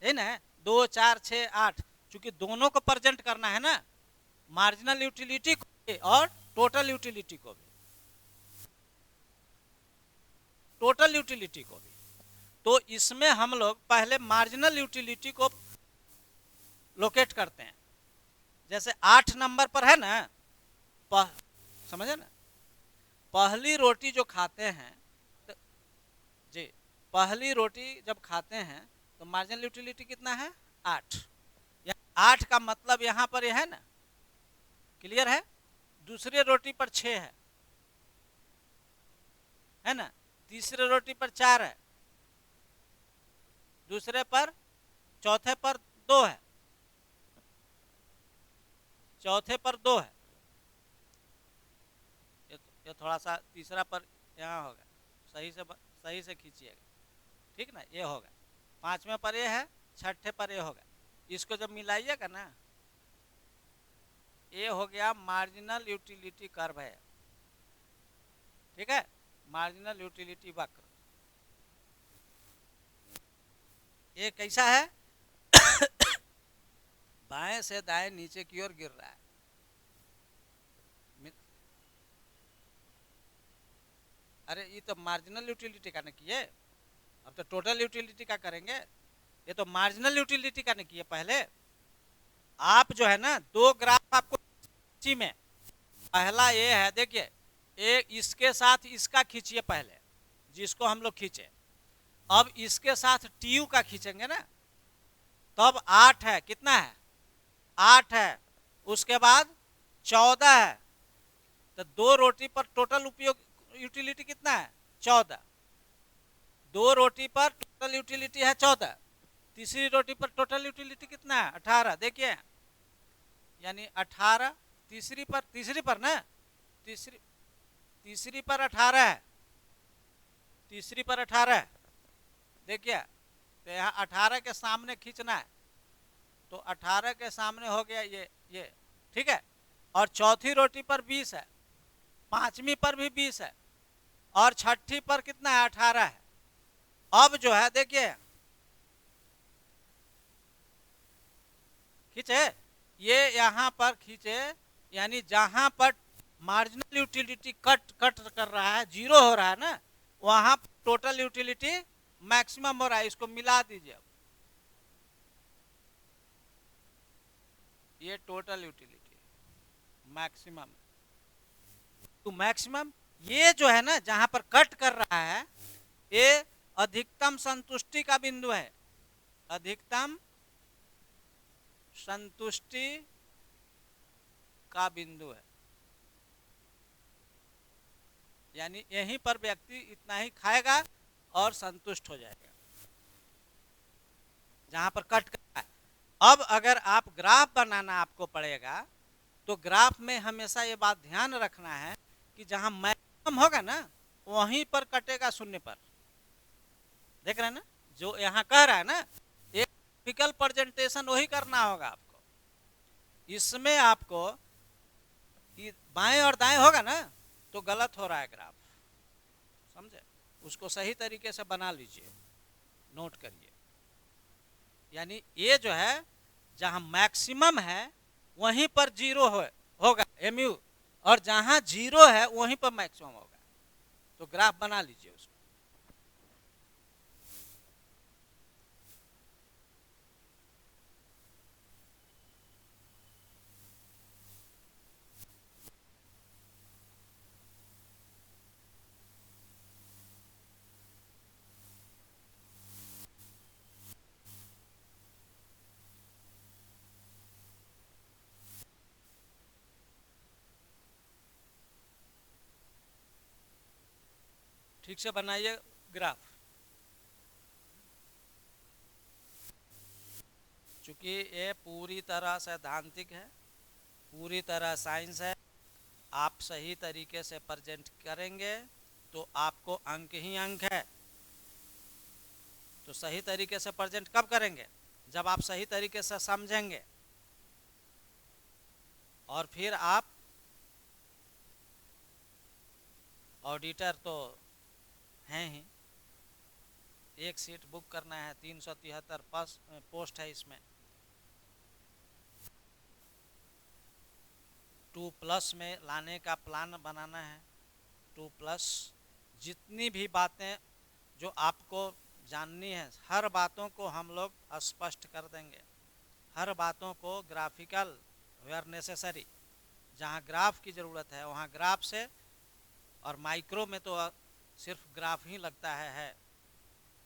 है ना, 2 4 6 8, चूंकि दोनों को प्रेजेंट करना है ना, मार्जिनल यूटिलिटी को भी और टोटल यूटिलिटी को भी, टोटल यूटिलिटी को भी। तो इसमें हम लोग पहले मार्जिनल यूटिलिटी को लोकेट करते हैं। जैसे 8 नंबर पर है ना, समझे ना, पहली रोटी जो खाते हैं तो जी, पहली रोटी जब खाते हैं तो मार्जिनल यूटिलिटी कितना है 8, 8 का मतलब यहाँ पर यह है ना, क्लियर है। दूसरी रोटी पर 6 है ना, तीसरे रोटी पर 4 है, दूसरे पर, चौथे पर 2 है, चौथे पर 2 है, ये थोड़ा सा तीसरा पर यहाँ होगा, सही से खींचिएगा, ठीक ना, ये होगा, पांचवें पर ये है, छठे पर ये होगा, इसको जब मिलाइएगा ना, ये हो गया मार्जिनल यूटिलिटी कर्व है, ठीक है, मार्जिनल यूटिलिटी वक्र। ये कैसा है बाएं से दाएं नीचे की ओर गिर रहा है। अरे ये तो मार्जिनल यूटिलिटी का न किए, अब तो टोटल यूटिलिटी का करेंगे, ये तो मार्जिनल यूटिलिटी का न किए। पहले आप जो है ना, 2 ग्राफ आपको में, पहला ये है, देखिए, एक इसके साथ इसका खींचिए पहले, जिसको हम लोग खींचे, अब इसके साथ टीयू का खींचेंगे ना, तब 8 है, कितना है 8 है, उसके बाद 14 है, तो 2 रोटी पर टोटल उपयोग यूटिलिटी कितना है 14, 2 रोटी पर टोटल यूटिलिटी है 14, तीसरी रोटी पर टोटल यूटिलिटी कितना है 18, देखिए, यानी 18, तीसरी पर ना, तीसरी पर 18 है, तीसरी पर 18 है, देखिए, तो यहाँ 18 के सामने खींचना है, तो 18 के सामने हो गया ये, ठीक है, और चौथी रोटी पर 20 है, पांचवी पर भी 20 है, और छठी पर कितना है 18 है। अब जो है देखिए, खींचे, ये यहाँ पर खींचे, यानी जहां पर मार्जिनल यूटिलिटी कट कर रहा है, जीरो हो रहा है ना, वहां टोटल यूटिलिटी मैक्सिमम हो रहा है, इसको मिला दीजिए। ये टोटल यूटिलिटी मैक्सिमम, तो मैक्सिमम ये जो है ना, जहां पर कट कर रहा है, ये अधिकतम संतुष्टि का बिंदु है, अधिकतम संतुष्टि का बिंदु है, यानी यहीं पर व्यक्ति इतना ही खाएगा और संतुष्ट हो जाएगा, जहां पर कट कर रहा है। अब अगर आप ग्राफ बनाना आपको पड़ेगा, तो ग्राफ में हमेशा ये बात ध्यान रखना है कि जहां मैक्सिमम होगा ना, वहीं पर कटेगा शून्य पर, देख रहे हैं ना, जो यहाँ कह रहा है ना, एक ग्राफिकल प्रेजेंटेशन वही करना होगा आपको। इसमें आपको बाएं और दाएं होगा ना, तो गलत हो रहा है ग्राफ, समझे, उसको सही तरीके से बना लीजिए, नोट करिए। यानी ये जो है, जहां मैक्सिमम है वहीं पर जीरो होगा एमयू, और जहां जीरो है वहीं पर मैक्सिमम होगा, तो ग्राफ बना लीजिए उसको। ठीक से बनाइए ग्राफ, चूंकि ये पूरी तरह सैद्धांतिक है, पूरी तरह साइंस है, आप सही तरीके से प्रेजेंट करेंगे तो आपको अंक ही अंक है। तो सही तरीके से प्रेजेंट कब करेंगे, जब आप सही तरीके से समझेंगे, और फिर आप ऑडिटर तो हैं ही, एक सीट बुक करना है, 373 पोस्ट है इसमें। 2+ में लाने का प्लान बनाना है। 2+, जितनी भी बातें जो आपको जाननी है, हर बातों को हम लोग स्पष्ट कर देंगे। हर बातों को ग्राफिकल वेयर नेसेसरी, जहाँ ग्राफ की ज़रूरत है वहाँ ग्राफ से, और माइक्रो में तो सिर्फ ग्राफ ही लगता है।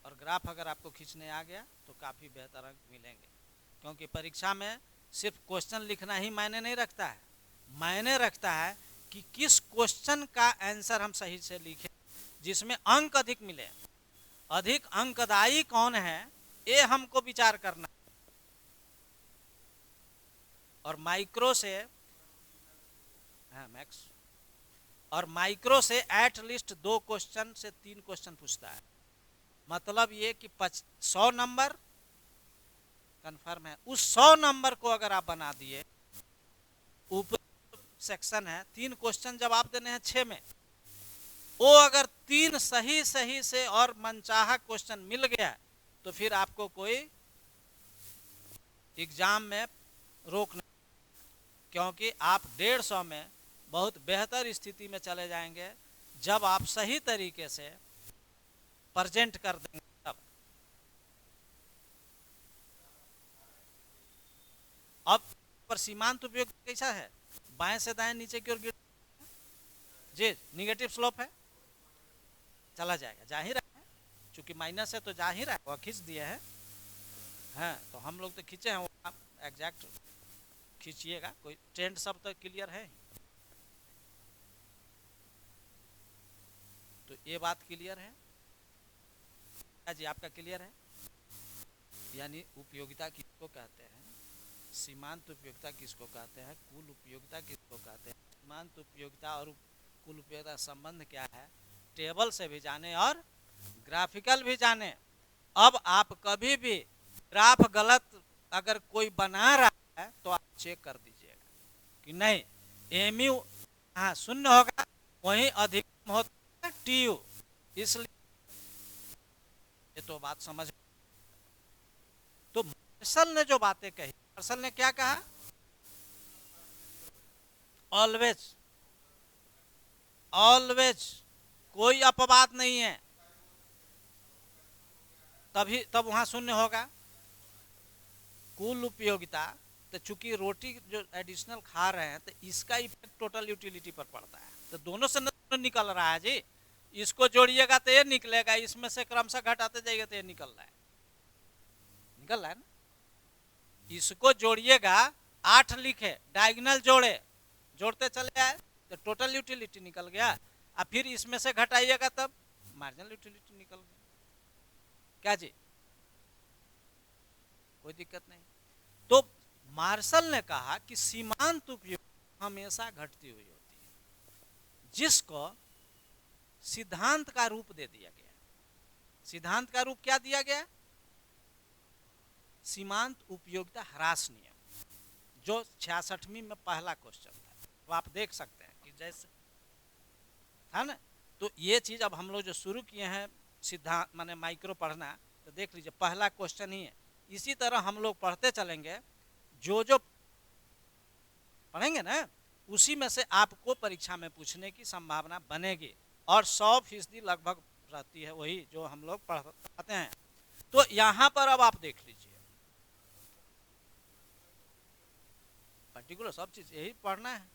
और ग्राफ अगर आपको खींचने आ गया तो काफ़ी बेहतर अंक मिलेंगे, क्योंकि परीक्षा में सिर्फ क्वेश्चन लिखना ही मायने नहीं रखता है, मायने रखता है कि किस क्वेश्चन का आंसर हम सही से लिखें जिसमें अंक अधिक मिले। अधिक अंकदायी कौन है ये हमको विचार करना। और माइक्रो से, हाँ मैक्स, और माइक्रो से एट लीस्ट 2 क्वेश्चन से 3 क्वेश्चन पूछता है। मतलब ये कि 100 नंबर कंफर्म है। उस 100 नंबर को अगर आप बना दिए, ऊपर सेक्शन है 3 क्वेश्चन जवाब देने हैं 6 में, वो अगर 3 सही सही से और मनचाहा क्वेश्चन मिल गया तो फिर आपको कोई एग्जाम में रोक नहीं, क्योंकि आप 150 में बहुत बेहतर स्थिति में चले जाएंगे जब आप सही तरीके से प्रेजेंट कर देंगे। तब अब पर सीमांत उपयोग कैसा है, बाएं से दाएं नीचे की ओर गिर जी, निगेटिव स्लोप है, चला जाएगा, जा ही रहा है, चूंकि माइनस है तो जा ही रहा है, वह खींच दिए है। हाँ तो हम लोग तो खींचे हैं, वो आप एग्जैक्ट खींचिएगा, कोई ट्रेंड सब तो क्लियर है। तो ये बात क्लियर है जी, आपका क्लियर है। यानी उपयोगिता किसको कहते हैं, सीमांत उपयोगिता किसको कहते हैं, कुल उपयोगिता किसको कहते हैं, सीमांत उपयोगिता और कुल उपयोगिता संबंध क्या है, टेबल से भी जाने और ग्राफिकल भी जाने। अब आप कभी भी ग्राफ गलत अगर कोई बना रहा है तो आप चेक कर दीजिएगा कि नहीं, एमयू हाँ शून्य होगा, वहीं अधिकतम होता है टीयू। इसलिए ये तो बात समझ। तो मार्शल ने जो बातें कही, मार्शल ने क्या कहा, ऑलवेज, ऑलवेज कोई अपवाद नहीं है, तभी तब वहां शून्य होगा। कुल उपयोगिता तो चूंकि रोटी जो एडिशनल खा रहे हैं तो इसका इफेक्ट टोटल यूटिलिटी पर पड़ता है, तो दोनों से निकल रहा है जी। इसको जोड़िएगा तो ये निकलेगा, इसमें से क्रमशः घटाते जाइएगा तो ये निकल रहा है, निकल रहा है ना। इसको जोड़िएगा, 8 लिखे, डायगोनल जोड़े, जोड़ते चले आए तो टोटल यूटिलिटी निकल गया, और फिर इसमें से घटाइएगा तब मार्जिनल यूटिलिटी निकल गया। क्या जी, कोई दिक्कत नहीं। तो मार्शल ने कहा कि सीमांत उपयोग हमेशा घटती हुई होती है, जिसको सिद्धांत का रूप दे दिया गया। सिद्धांत का रूप क्या दिया गया, सीमांत उपयोगिता ह्रास नियम, जो 66वीं में पहला क्वेश्चन था। तो आप देख सकते हैं कि जैसे था ना, तो ये चीज अब हम लोग जो शुरू किए हैं सिद्धांत माने माइक्रो पढ़ना, तो देख लीजिए पहला क्वेश्चन ही है। इसी तरह हम लोग पढ़ते चलेंगे, जो जो पढ़ेंगे ना उसी में से आपको परीक्षा में पूछने की संभावना बनेगी, और 100% लगभग रहती है वही जो हम लोग पढ़ाते हैं। तो यहां पर अब आप देख लीजिए, पर्टिकुलर सब चीज यही पढ़ना है।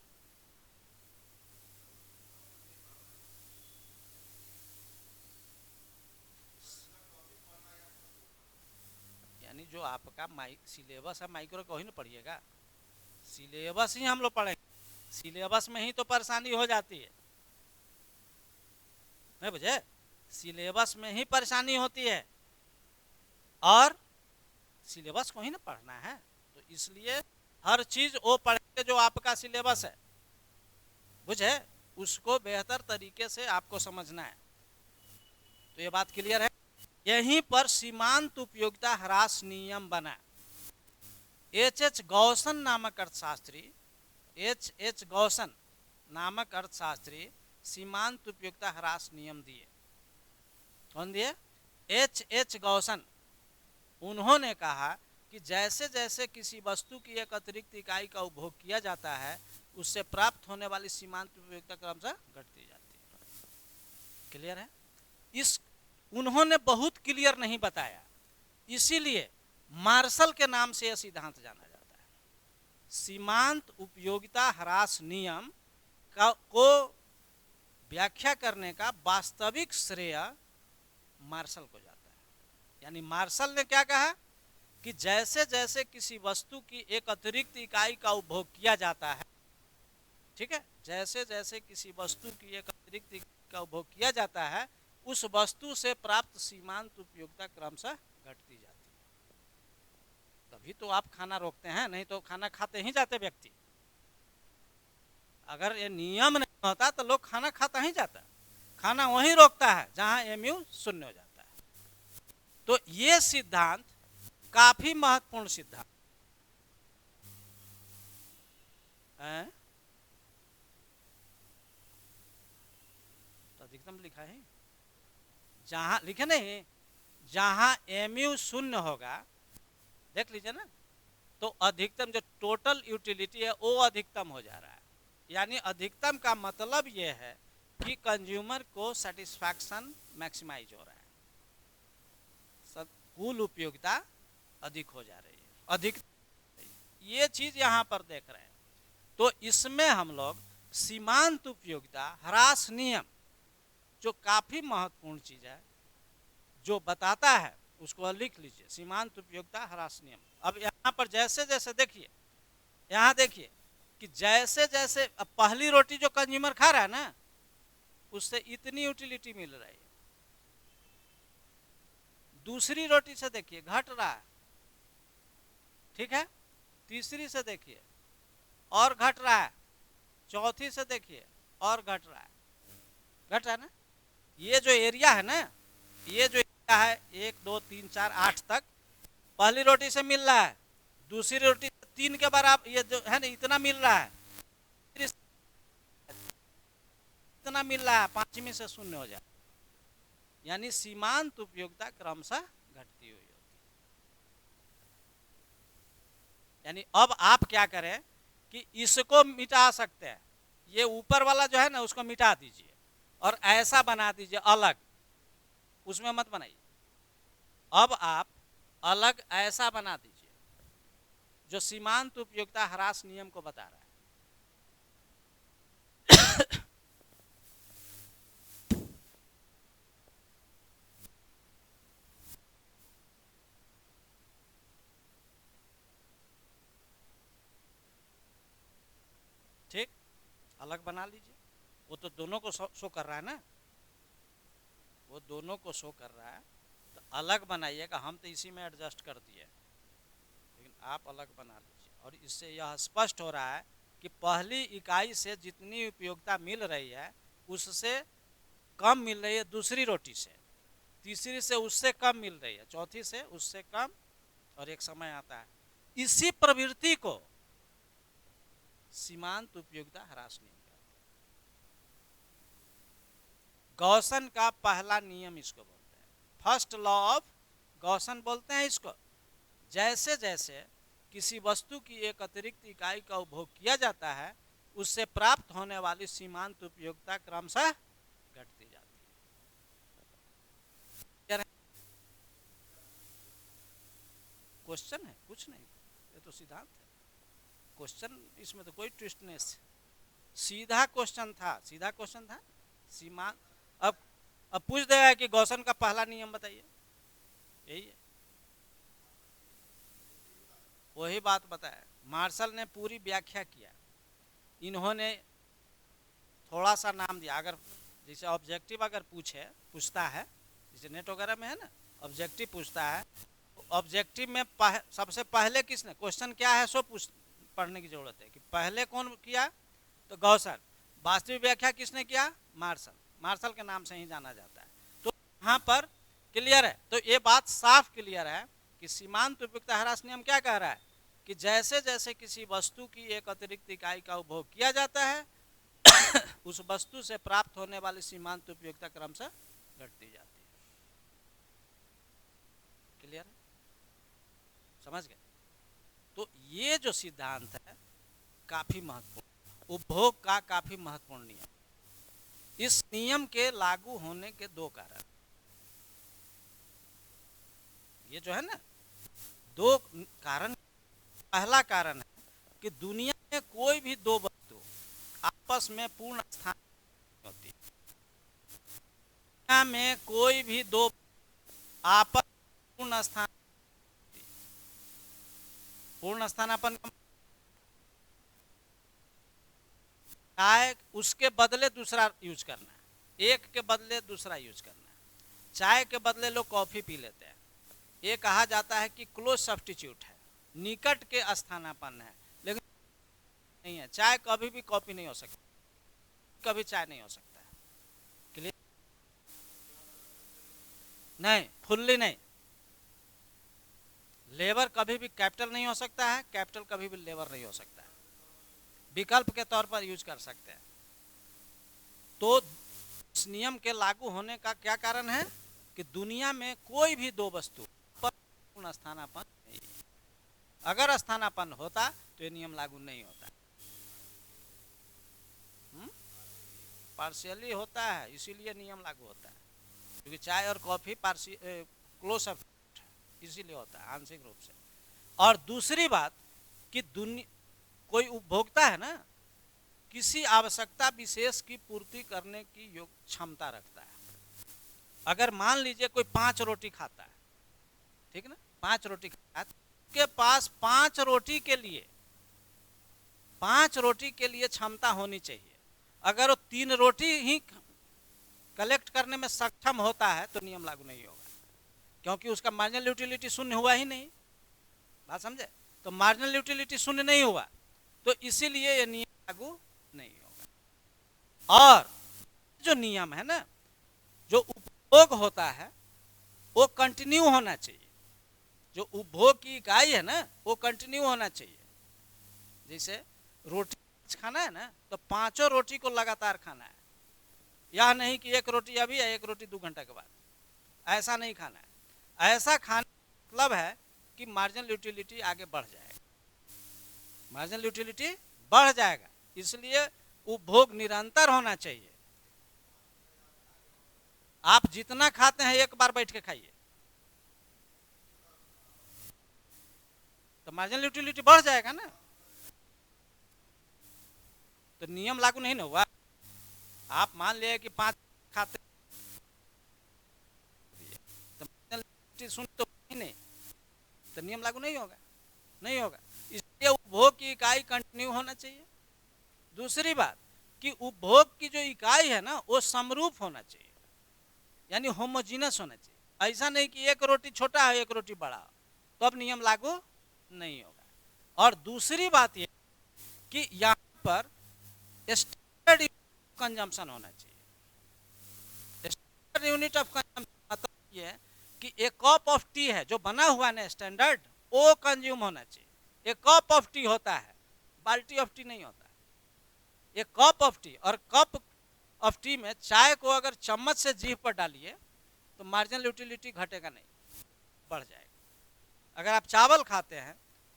यानी जो आपका सिलेबस है माइक्रो को ही ना पढ़िएगा, सिलेबस ही हम लोग पढ़ेंगे, सिलेबस में ही तो परेशानी हो जाती है, नहीं बुझे, सिलेबस में ही परेशानी होती है, और सिलेबस को ही ना पढ़ना है। तो इसलिए हर चीज वो पढ़ेंगे जो आपका सिलेबस है, बुझे, उसको बेहतर तरीके से आपको समझना है। तो ये बात क्लियर है। यहीं पर सीमांत उपयोगिता ह्रास नियम बना। H.H. गौसन नामक अर्थशास्त्री, H.H. गौसन नामक अर्थशास्त्री सीमांत उपयोगिता ह्रास नियम दिए। कौन दिए? H गौसन। उन्होंने कहा कि जैसे जैसे किसी वस्तु की एक अतिरिक्त इकाई का उपभोग किया जाता है, उससे प्राप्त होने वाली सीमांत उपयोगिता क्रमशः घटती जाती है। क्लियर है? इस उन्होंने बहुत क्लियर नहीं बताया, इसीलिए मार्शल के नाम से यह सिद्धांत जाना जाता है। सीमांत उपयोगिता ह्रास नियम को व्याख्या करने का वास्तविक श्रेय मार्शल को जाता है। यानी मार्शल ने क्या कहा कि जैसे जैसे किसी वस्तु की एक अतिरिक्त इकाई का उपभोग किया जाता है, ठीक है, जैसे जैसे किसी वस्तु की एक अतिरिक्त इकाई का उपभोग किया जाता है, उस वस्तु से प्राप्त सीमांत उपयोगिता क्रमशः घटती जाती है। तभी तो आप खाना रोकते हैं, नहीं तो खाना खाते ही जाते व्यक्ति। अगर ये नियम नहीं होता तो लोग खाना खाता ही जाता, खाना वहीं रोकता है जहां एमयू शून्य हो जाता है। तो ये सिद्धांत काफी महत्वपूर्ण सिद्धांत है। तो अधिकतम लिखा है, जहां लिखे नहीं, जहां एमयू शून्य होगा, देख लीजिए ना, तो अधिकतम जो टोटल यूटिलिटी है वो अधिकतम हो जा रहा है। यानी अधिकतम का मतलब ये है कि कंज्यूमर को सेटिस्फैक्शन मैक्सिमाइज हो रहा है, कुल उपयोगिता अधिक हो जा रही है, अधिक, ये चीज यहां पर देख रहे हैं। तो इसमें हम लोग सीमांत उपयोगिता ह्रास नियम, जो काफी महत्वपूर्ण चीज है, जो बताता है, उसको लिख लीजिए, सीमांत उपयोगिता ह्रास नियम। अब यहाँ पर जैसे जैसे देखिए, यहाँ देखिए कि जैसे जैसे अब पहली रोटी जो कंज्यूमर खा रहा है ना, उससे इतनी यूटिलिटी मिल रही है, दूसरी रोटी से देखिए घट रहा है, ठीक है, तीसरी से देखिए और घट रहा है, चौथी से देखिए और घट रहा है, घट रहा है ना। ये जो एरिया है ना, ये जो एरिया है 1 2 3 4 8 तक पहली रोटी से मिल रहा है, दूसरी रोटी 3 के बराबर, ये जो है ना इतना मिल रहा है, इतना मिल रहा है, पांचवी से शून्य हो जाए। यानी सीमांत उपयोगिता क्रमशः घटती हुई होती है। यानी अब आप क्या करें कि इसको मिटा सकते हैं, ये ऊपर वाला जो है ना उसको मिटा दीजिए और ऐसा बना दीजिए अलग, उसमें मत बनाइए। अब आप अलग ऐसा बना दीजिए जो सीमांत उपयोगिता ह्रास नियम को बता रहा है। ठीक, अलग बना लीजिए, वो तो दोनों को शो कर रहा है ना, वो दोनों को शो कर रहा है, तो अलग बनाइएगा। हम तो इसी में एडजस्ट कर दिए, लेकिन आप अलग बना लीजिए। और इससे यह स्पष्ट हो रहा है कि पहली इकाई से जितनी उपयोगिता मिल रही है उससे कम मिल रही है दूसरी रोटी से, तीसरी से उससे कम मिल रही है, चौथी से उससे कम, और एक समय आता है। इसी प्रवृत्ति को सीमांत उपयोगिता ह्रास नियम कहते हैं। गॉसन का पहला नियम इसको बोलते हैं, फर्स्ट लॉ ऑफ गॉसन बोलते हैं इसको। जैसे जैसे किसी वस्तु की एक अतिरिक्त इकाई का उपभोग किया जाता है, उससे प्राप्त होने वाली सीमांत उपयोगिता क्रमशः घटती जाती है। क्वेश्चन है? कुछ नहीं, ये तो सिद्धांत है। क्वेश्चन इसमें तो कोई ट्विस्ट नहीं, सीधा क्वेश्चन था, सीधा क्वेश्चन था। सीमांत अब पूछ देगा कि गॉसन का पहला नियम बताइए, यही है, वही बात बताया। मार्शल ने पूरी व्याख्या किया, इन्होंने थोड़ा सा नाम दिया। अगर जैसे ऑब्जेक्टिव अगर पूछता है, जैसे नेट वगैरह में है ना, ऑब्जेक्टिव पूछता है, ऑब्जेक्टिव में सबसे पहले किसने, क्वेश्चन क्या है सो पढ़ने की जरूरत है कि पहले कौन किया, तो गॉसन। वास्तविक व्याख्या किसने किया, मार्शल। मार्शल के नाम से ही जाना जाता है। तो यहाँ पर क्लियर है, तो ये बात साफ क्लियर है कि सीमांत उपयोगिता ह्रास नियम क्या कह रहा है कि जैसे जैसे किसी वस्तु की एक अतिरिक्त इकाई का उपभोग किया जाता है उस वस्तु से प्राप्त होने वाली सीमांत उपयोगिता क्रम से घटती जाती है। क्लियर है? समझ गए? तो ये जो सिद्धांत है काफी महत्वपूर्ण, उपभोग का काफी महत्वपूर्ण नियम। इस नियम के लागू होने के दो कारण, ये जो है ना दो कारण। पहला कारण है कि दुनिया में कोई भी दो वस्तु आपस में पूर्ण स्थान होती, दुनिया में कोई भी दो आपस पूर्ण स्थान, पूर्ण स्थानापन्न चाय उसके बदले दूसरा यूज करना है, एक के बदले दूसरा यूज करना है। चाय के बदले लोग कॉफी पी लेते हैं, ये कहा जाता है कि क्लोज सब्स्टिट्यूट है, निकट के स्थानापन्न है, लेकिन नहीं है। चाय कभी भी कॉफी नहीं हो सकती, कभी चाय नहीं हो सकता है। क्लियर? नहीं, फुल्ली नहीं। लेबर कभी भी कैपिटल नहीं हो सकता है, कैपिटल कभी भी लेबर नहीं हो सकता है, विकल्प के तौर पर यूज कर सकते हैं। तो इस नियम के लागू होने का क्या कारण है कि दुनिया में कोई भी दो वस्तु पर पूर्ण स्थानापन्न नहीं है। अगर स्थानापन्न होता तो ये नियम लागू नहीं होता। पार्शियली होता है, इसीलिए नियम लागू होता है, क्योंकि चाय और कॉफी क्लोज इसीलिए होता है आंशिक रूप से। और दूसरी बात कि कोई उपभोक्ता है ना, किसी आवश्यकता विशेष की पूर्ति करने की योग्य क्षमता रखता है। अगर मान लीजिए कोई 5 रोटी खाता है, ठीक है ना, 5 रोटी खाता है, उसके पास 5 रोटी के लिए क्षमता होनी चाहिए। अगर वो 3 रोटी ही कलेक्ट करने में सक्षम होता है तो नियम लागू नहीं होगा, क्योंकि उसका मार्जिनल यूटिलिटी शून्य हुआ ही नहीं। बात समझे? तो मार्जिनल यूटिलिटी शून्य नहीं हुआ, तो इसीलिए ये नियम लागू नहीं होगा। और जो नियम है ना, जो उपभोग होता है वो कंटिन्यू होना चाहिए। जो उपभोग की इकाई है ना वो कंटिन्यू होना चाहिए। जैसे रोटी खाना है ना, तो 5 रोटी को लगातार खाना है, यह नहीं कि एक रोटी अभी है एक रोटी 2 घंटा के बाद, ऐसा नहीं खाना है। ऐसा खाने का मतलब है कि मार्जिनल यूटिलिटी आगे बढ़ जाएगा, मार्जिनल यूटिलिटी बढ़ जाएगा। इसलिए उपभोग निरंतर होना चाहिए। आप जितना खाते हैं एक बार बैठ के खाइए तो मार्जिनल यूटिलिटी बढ़ जाएगा ना, तो नियम लागू नहीं ना हुआ। आप मान लिए कि 5 खाते तो मार्जिनल यूटिलिटी सुन तो नहीं, तो नियम लागू नहीं होगा, नहीं होगा। इसलिए उपभोग की इकाई कंटिन्यू होना चाहिए। दूसरी बात कि उपभोग की जो इकाई है ना वो समरूप होना चाहिए, यानी होमोजीनस होना चाहिए। ऐसा नहीं कि एक रोटी छोटा है एक रोटी बड़ा हो, तो अब नियम लागू नहीं होगा। और दूसरी बात ये कि यहाँ पर स्टैंडर्ड कंजम्पशन होना चाहिए। स्टैंडर्ड यूनिट ऑफ कंजम्पशन मतलब ये कि एक कप ऑफ टी है जो बना हुआ है ना स्टैंडर्ड, वो कंज्यूम होना चाहिए। एक कप ऑफ टी होता है, बाल्टी ऑफ टी नहीं होता। एक कप ऑफ टी, और कप ऑफ टी में चाय को अगर चम्मच से जीभ पर डालिए तो मार्जिनल यूटिलिटी घटेगा नहीं, बढ़ जाएगा। अगर आप चावल खाते हैं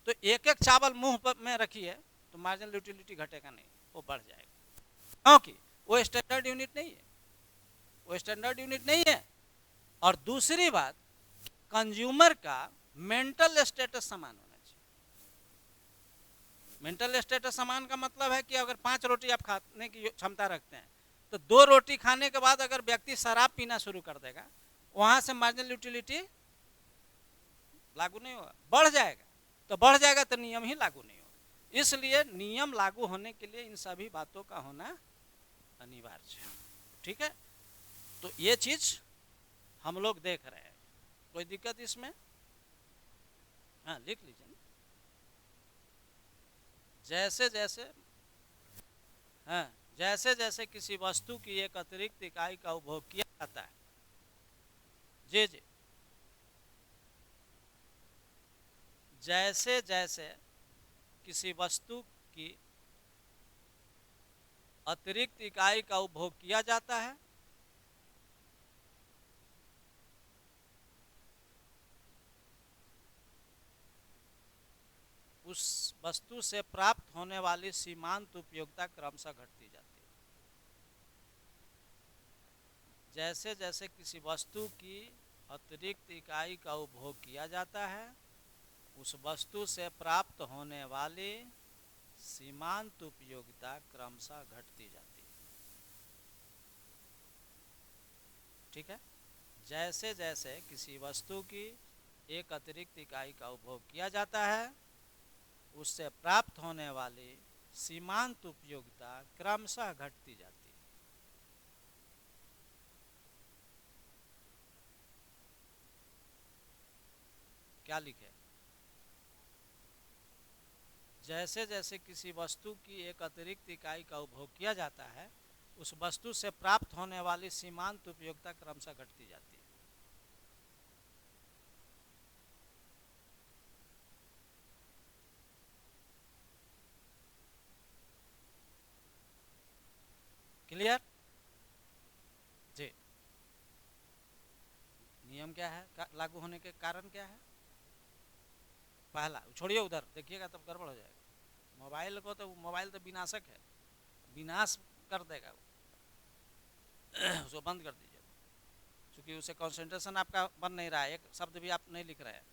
तो एक एक चावल मुंह में रखिए तो मार्जिनल यूटिलिटी घटेगा नहीं, वो बढ़ जाएगा, क्योंकि वो स्टैंडर्ड यूनिट नहीं है, वो स्टैंडर्ड यूनिट नहीं है। और दूसरी बात, कंज्यूमर का मेंटल स्टेटस समान होना चाहिए। मेंटल स्टेटस समान का मतलब है कि अगर 5 रोटी आप खाने की क्षमता रखते हैं तो 2 रोटी खाने के बाद अगर व्यक्ति शराब पीना शुरू कर देगा, वहां से मार्जिनल यूटिलिटी लागू नहीं होगा, बढ़ जाएगा। तो बढ़ जाएगा तो नियम ही लागू नहीं होगा। इसलिए नियम लागू होने के लिए इन सभी बातों का होना अनिवार्य है। ठीक है, तो ये चीज हम लोग देख रहे हैं। कोई दिक्कत इसमें? हाँ, लिख लीजिए। जैसे जैसे हाँ, जैसे जैसे किसी वस्तु की एक अतिरिक्त इकाई का उपभोग किया जाता है, जी जी, जैसे जैसे किसी वस्तु की अतिरिक्त इकाई का उपभोग किया जाता है, उस वस्तु से प्राप्त होने वाली सीमांत उपयोगिता क्रमशः घटती जाती है। जैसे जैसे किसी वस्तु की अतिरिक्त इकाई का उपभोग किया जाता है, उस वस्तु से प्राप्त होने वाली सीमांत उपयोगिता क्रमशः घटती जाती है। ठीक है। जैसे जैसे किसी वस्तु की एक अतिरिक्त इकाई का उपभोग किया जाता है, उससे प्राप्त होने वाली सीमांत उपयोगिता क्रमशः घटती जाती है। क्या लिखे? जैसे जैसे किसी वस्तु की एक अतिरिक्त इकाई का उपभोग किया जाता है, उस वस्तु से प्राप्त होने वाली सीमांत उपयोगिता क्रमशः घटती जाती है। क्लियर? जी। नियम क्या है, लागू होने के कारण क्या है? पहला, छोड़िए उधर, देखिएगा तब गड़बड़ हो जाएगा। मोबाइल को तो, मोबाइल तो विनाशक है, विनाश कर देगा वो। उसको बंद कर दीजिए, क्योंकि उसे कंसंट्रेशन आपका बन नहीं रहा है, एक शब्द भी आप नहीं लिख रहे हैं।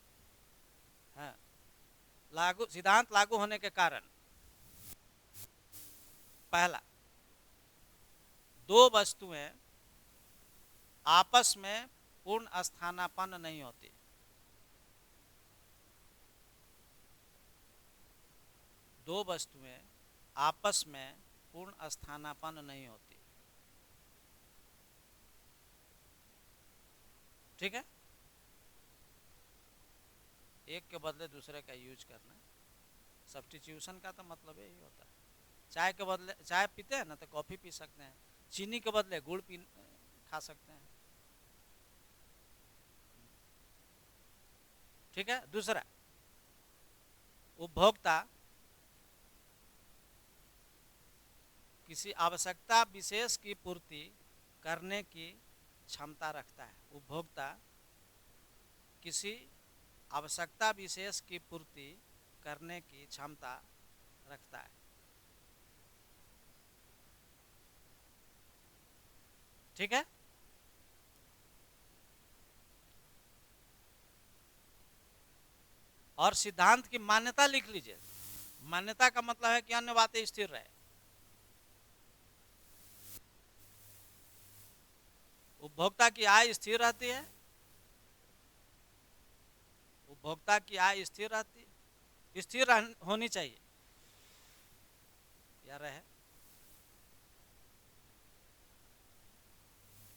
हाँ, लागू, सिद्धांत लागू होने के कारण, पहला, दो वस्तुएं आपस में पूर्ण स्थानापन्न नहीं होती। दो वस्तुएं आपस में पूर्ण स्थानापन्न नहीं होती। ठीक है। एक के बदले दूसरे का यूज करना, सब्स्टिट्यूशन का तो मतलब यही होता है। चाय के बदले, चाय पीते हैं ना तो कॉफ़ी पी सकते हैं, चीनी के बदले गुड़ पी खा सकते हैं। ठीक है। दूसरा, उपभोक्ता किसी आवश्यकता विशेष की पूर्ति करने की क्षमता रखता है। उपभोक्ता किसी आवश्यकता विशेष की पूर्ति करने की क्षमता रखता है। ठीक है। और सिद्धांत की मान्यता लिख लीजिए। मान्यता का मतलब है कि अन्य बातें स्थिर रहे। उपभोक्ता की आय स्थिर रहती है, उपभोक्ता की आय स्थिर रहती है, स्थिर होनी चाहिए या रहे।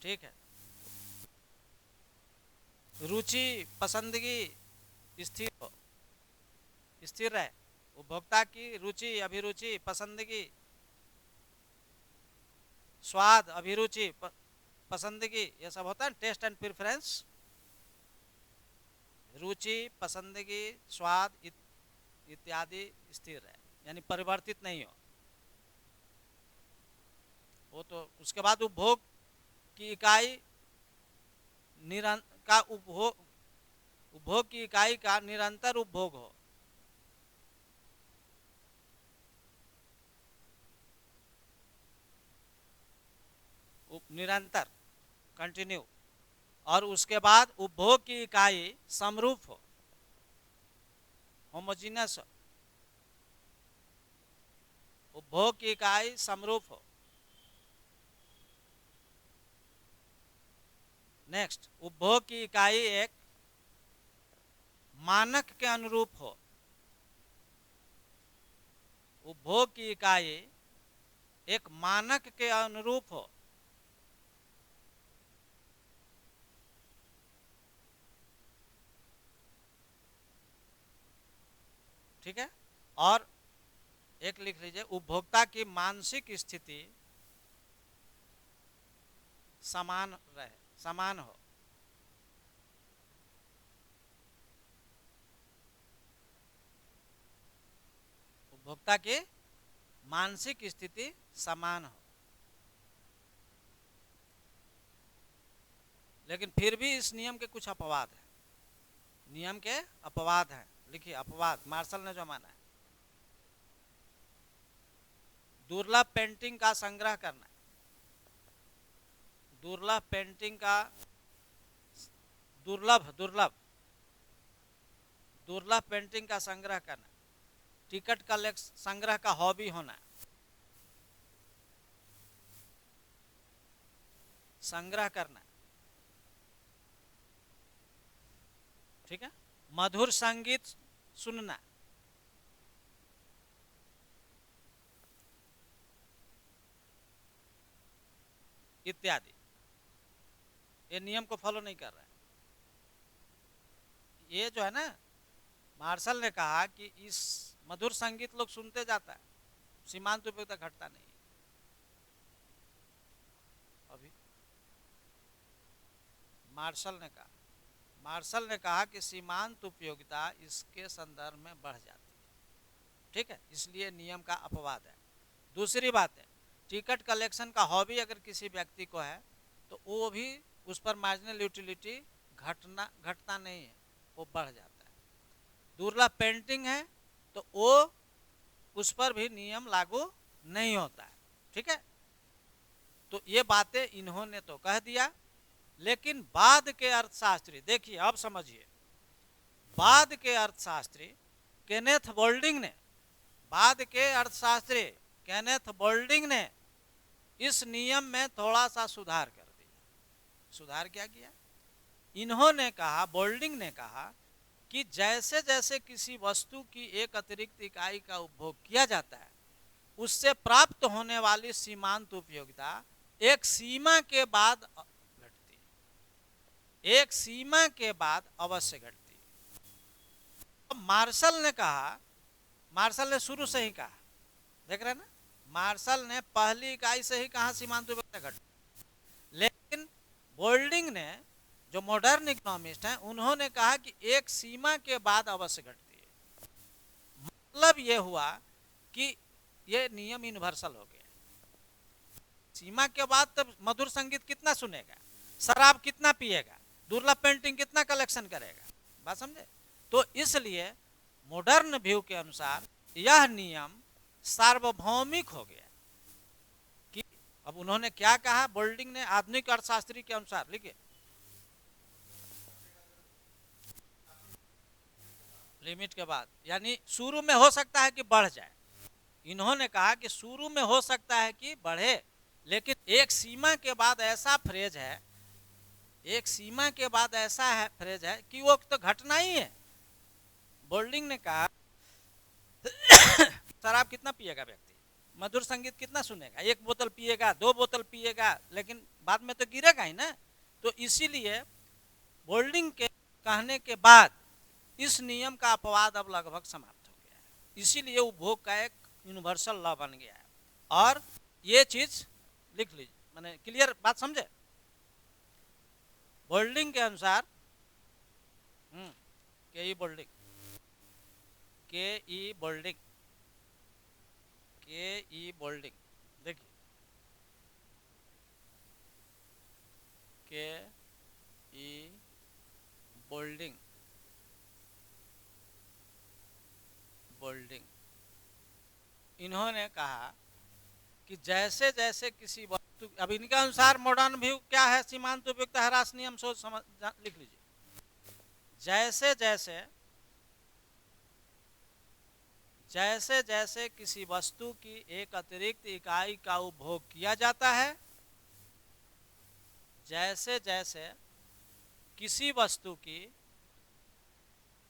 ठीक है। रुचि, पसंदगी स्थिर हो, स्थिर रहे। उपभोक्ता की रुचि, अभिरुचि, पसंदगी, स्वाद, अभिरुचि, पसंदगी, ये सब होता है टेस्ट एंड प्रेफरेंस। रुचि, पसंदगी, स्वाद इत्यादि स्थिर है, यानी परिवर्तित नहीं हो। वो तो उसके बाद उपभोग की इकाई का उपभोग, उपभोग की इकाई का निरंतर उपभोग हो। निरंतर, कंटिन्यू। और उसके बाद उपभोग की इकाई समरूप हो, होमोजीनियस हो। उपभोग की इकाई समरूप हो। नेक्स्ट, उपभोग की इकाई एक मानक के अनुरूप हो। उपभोग की इकाई एक मानक के अनुरूप हो। ठीक है। और एक लिख लीजिए, उपभोक्ता की मानसिक स्थिति समान रहे, समान हो। उपभोक्ता की मानसिक स्थिति समान हो। लेकिन फिर भी इस नियम के कुछ अपवाद हैं, नियम के अपवाद हैं। लिखिए अपवाद, मार्शल ने जो माना है। दुर्लभ पेंटिंग का संग्रह करना, दुर्लभ पेंटिंग का दुर्लभ दुर्लभ दुर्लभ पेंटिंग का संग्रह करना, टिकट कलेक्शन संग्रह का हॉबी होना, संग्रह करना, ठीक है, मधुर संगीत सुनना, इत्यादि। ये नियम को फॉलो नहीं कर रहा है। ये जो है ना, मार्शल ने कहा कि इस मधुर संगीत लोग सुनते जाता है, सीमांत उपयोगिता घटता नहीं। अभी मार्शल ने कहा कि सीमांत उपयोगिता इसके संदर्भ में बढ़ जाती है, ठीक है, इसलिए नियम का अपवाद है। दूसरी बात है, टिकट कलेक्शन का हॉबी अगर किसी व्यक्ति को है तो वो भी, उस पर मार्जिनल यूटिलिटी घटता नहीं है, वो बढ़ जाता है। दुर्लभ पेंटिंग है तो वो, उस पर भी नियम लागू नहीं होता है, ठीक है। तो ये बातें इन्होंने तो कह दिया, लेकिन बाद के अर्थशास्त्री, देखिए अब समझिए, बाद के अर्थशास्त्री केनेथ बोल्डिंग ने, बाद के अर्थशास्त्री केनेथ बोल्डिंग ने इस नियम में थोड़ा सा सुधार कर दिया। सुधार क्या किया? इन्होंने कहा, बोल्डिंग ने कहा कि जैसे जैसे किसी वस्तु की एक अतिरिक्त इकाई का उपभोग किया जाता है, उससे प्राप्त होने वाली सीमांत उपयोगिता एक सीमा के बाद घटती है, एक सीमा के बाद अवश्य घटती है। अब मार्शल ने कहा, मार्शल ने शुरू से ही कहा, देख रहे हैं ना, मार्शल ने पहली इकाई से ही कहा सीमांत उपयोगिता घट, लेकिन बोल्डिंग ने, जो मॉडर्न इकोनॉमिस्ट हैं, उन्होंने कहा कि एक सीमा के बाद अवश्य घटती है। मतलब ये हुआ कि ये नियम यूनिवर्सल हो गया। सीमा के बाद तो मधुर संगीत कितना सुनेगा, शराब कितना पिएगा, दुर्लभ पेंटिंग कितना कलेक्शन करेगा, बात समझे। तो इसलिए मॉडर्न व्यू के अनुसार यह नियम सार्वभौमिक हो गया। कि अब उन्होंने क्या कहा, बोल्डिंग ने, आधुनिक अर्थशास्त्री के अनुसार, लिखिए, लिमिट के बाद, यानी शुरू में हो सकता है कि बढ़ जाए। इन्होंने कहा कि शुरू में हो सकता है कि बढ़े, लेकिन एक सीमा के बाद ऐसा फ्रेज है, एक सीमा के बाद ऐसा है फ्रेज है कि वो तो घटना ही है। बोल्डिंग ने कहा शराब कितना पिएगा व्यक्ति, मधुर संगीत कितना सुनेगा, एक बोतल पिएगा, दो बोतल पिएगा, लेकिन बाद में तो गिरेगा ही ना। तो इसीलिए बोल्डिंग के कहने के बाद इस नियम का अपवाद अब लगभग समाप्त हो गया है। इसीलिए उपभोग का एक यूनिवर्सल लॉ बन गया है। और ये चीज लिख लीजिए, मैंने क्लियर बात समझे। बोल्डिंग के अनुसार, के ई बोल्डिंग, के ई बोल्डिंग, के ई बोल्डिंग, देखिए, के ई बोल्डिंग, बोल्डिंग, इन्होंने कहा कि जैसे जैसे किसी वस्तु, अब इनके अनुसार मॉडर्न व्यू क्या है, सीमांत उपयोगिता ह्रास नियम सोच समझ लिख लीजिए। जैसे जैसे जैसे जैसे किसी वस्तु की एक अतिरिक्त इकाई का उपभोग किया जाता है, जैसे जैसे किसी वस्तु की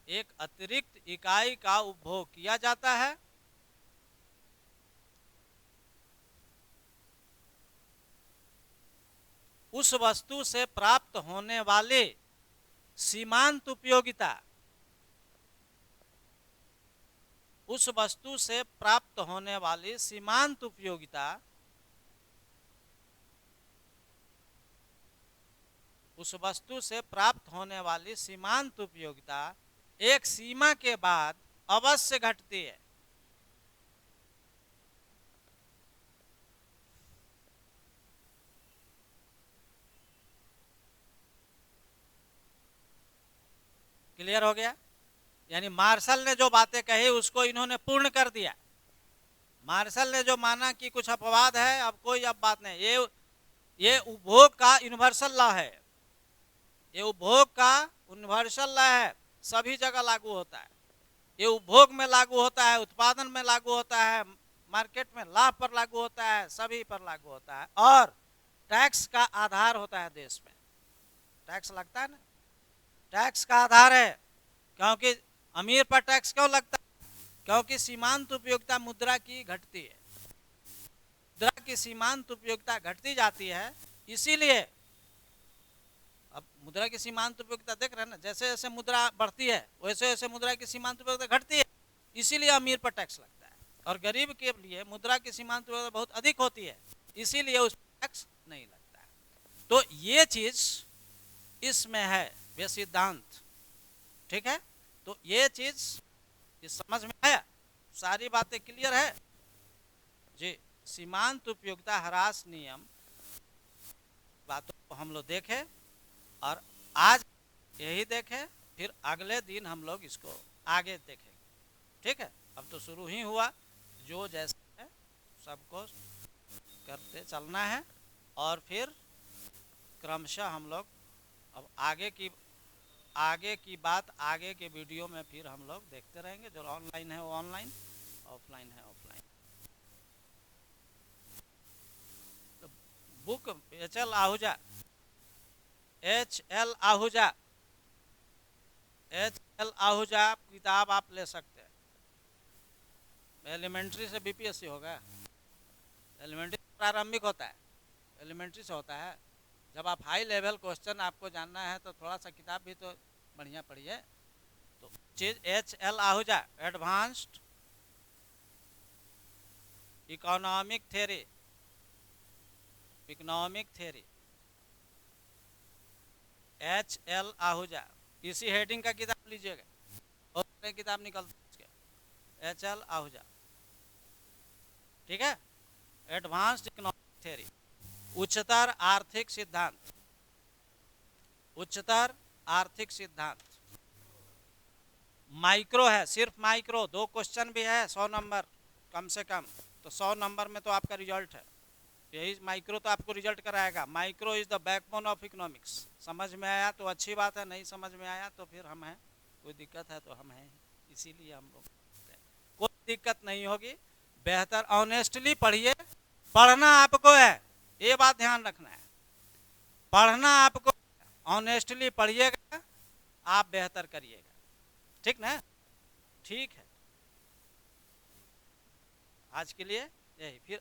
एक अतिरिक्त इकाई का उपभोग किया जाता है, उस वस्तु से प्राप्त होने वाले सीमांत उपयोगिता, उस वस्तु से प्राप्त होने वाली सीमांत उपयोगिता, उस वस्तु से प्राप्त होने वाली सीमांत उपयोगिता एक सीमा के बाद अवश्य घटती है। क्लियर हो गया? यानी मार्शल ने जो बातें कही उसको इन्होंने पूर्ण कर दिया। मार्शल ने जो माना कि कुछ अपवाद है, अब कोई अब बात नहीं, ये उपभोग का यूनिवर्सल लॉ है, ये उपभोग का यूनिवर्सल लॉ है, सभी जगह लागू होता है। ये उपभोग में लागू होता है, उत्पादन में लागू होता है, मार्केट में लाभ पर लागू होता है, सभी पर लागू होता है। और टैक्स का आधार होता है देश में, टैक्स लगता है ना, टैक्स का आधार है। क्योंकि अमीर पर टैक्स क्यों लगता है? क्योंकि सीमांत उपयोगिता मुद्रा की घटती है, मुद्रा की सीमांत उपयोगिता घटती जाती है, इसीलिए अब मुद्रा की सीमांत उपयोगिता देख रहे हैं ना, जैसे जैसे मुद्रा बढ़ती है वैसे वैसे मुद्रा की सीमांत उपयोगिता घटती है, इसीलिए अमीर पर टैक्स लगता है। और गरीब के लिए मुद्रा की सीमांत उपयोगिता बहुत अधिक होती है, इसीलिए उस पर टैक्स नहीं लगता है। तो ये चीज इसमें है, ये सिद्धांत, ठीक है। तो ये चीज इस समझ में आया, सारी बातें क्लियर है जी। सीमांत उपयोगिता ह्रास नियम बातों को हम लोग देखें, और आज यही देखें, फिर अगले दिन हम लोग इसको आगे देखेंगे, ठीक है। अब तो शुरू ही हुआ, जो जैसा है सबको करते चलना है, और फिर क्रमशः हम लोग अब आगे की बात आगे के वीडियो में फिर हम लोग देखते रहेंगे। जो ऑनलाइन है वो ऑनलाइन, ऑफलाइन है ऑफलाइन। तो book HL. Ahuja, HL. Ahuja, HL. Ahuja किताब आप ले सकते हैं। एलिमेंट्री से बीपीएससी होगा, एलिमेंट्री प्रारंभिक होता है, एलिमेंट्री से होता है। जब आप हाई लेवल क्वेश्चन आपको जानना है तो थोड़ा सा किताब भी तो बढ़िया पढ़िए। तो चीज HL. Ahuja, advanced economic theory, economic theory, HL. Ahuja, इसी हेडिंग का किताब लीजिएगा, और किताब निकलती है एच.एल. आहूजा, ठीक है। एडवांस्ड इकोनॉमिक थ्योरी, उच्चतर आर्थिक सिद्धांत, उच्चतर आर्थिक सिद्धांत, माइक्रो है, सिर्फ माइक्रो, 2 क्वेश्चन भी है, 100 नंबर कम से कम, तो 100 नंबर में तो आपका रिजल्ट है। यही माइक्रो तो आपको रिजल्ट कराएगा। Micro is the backbone of economics. समझ में आया तो अच्छी बात है, नहीं समझ में आया तो फिर हम हैं, कोई दिक्कत है तो हम हैं, इसीलिए हम लोग, कोई दिक्कत नहीं होगी। बेहतर ऑनेस्टली पढ़िए, पढ़ना आपको है, ये बात ध्यान रखना है, पढ़ना आपको, ऑनेस्टली पढ़िएगा, आप बेहतर करिएगा, ठीक ना? ठीक है, आज के लिए यही, फिर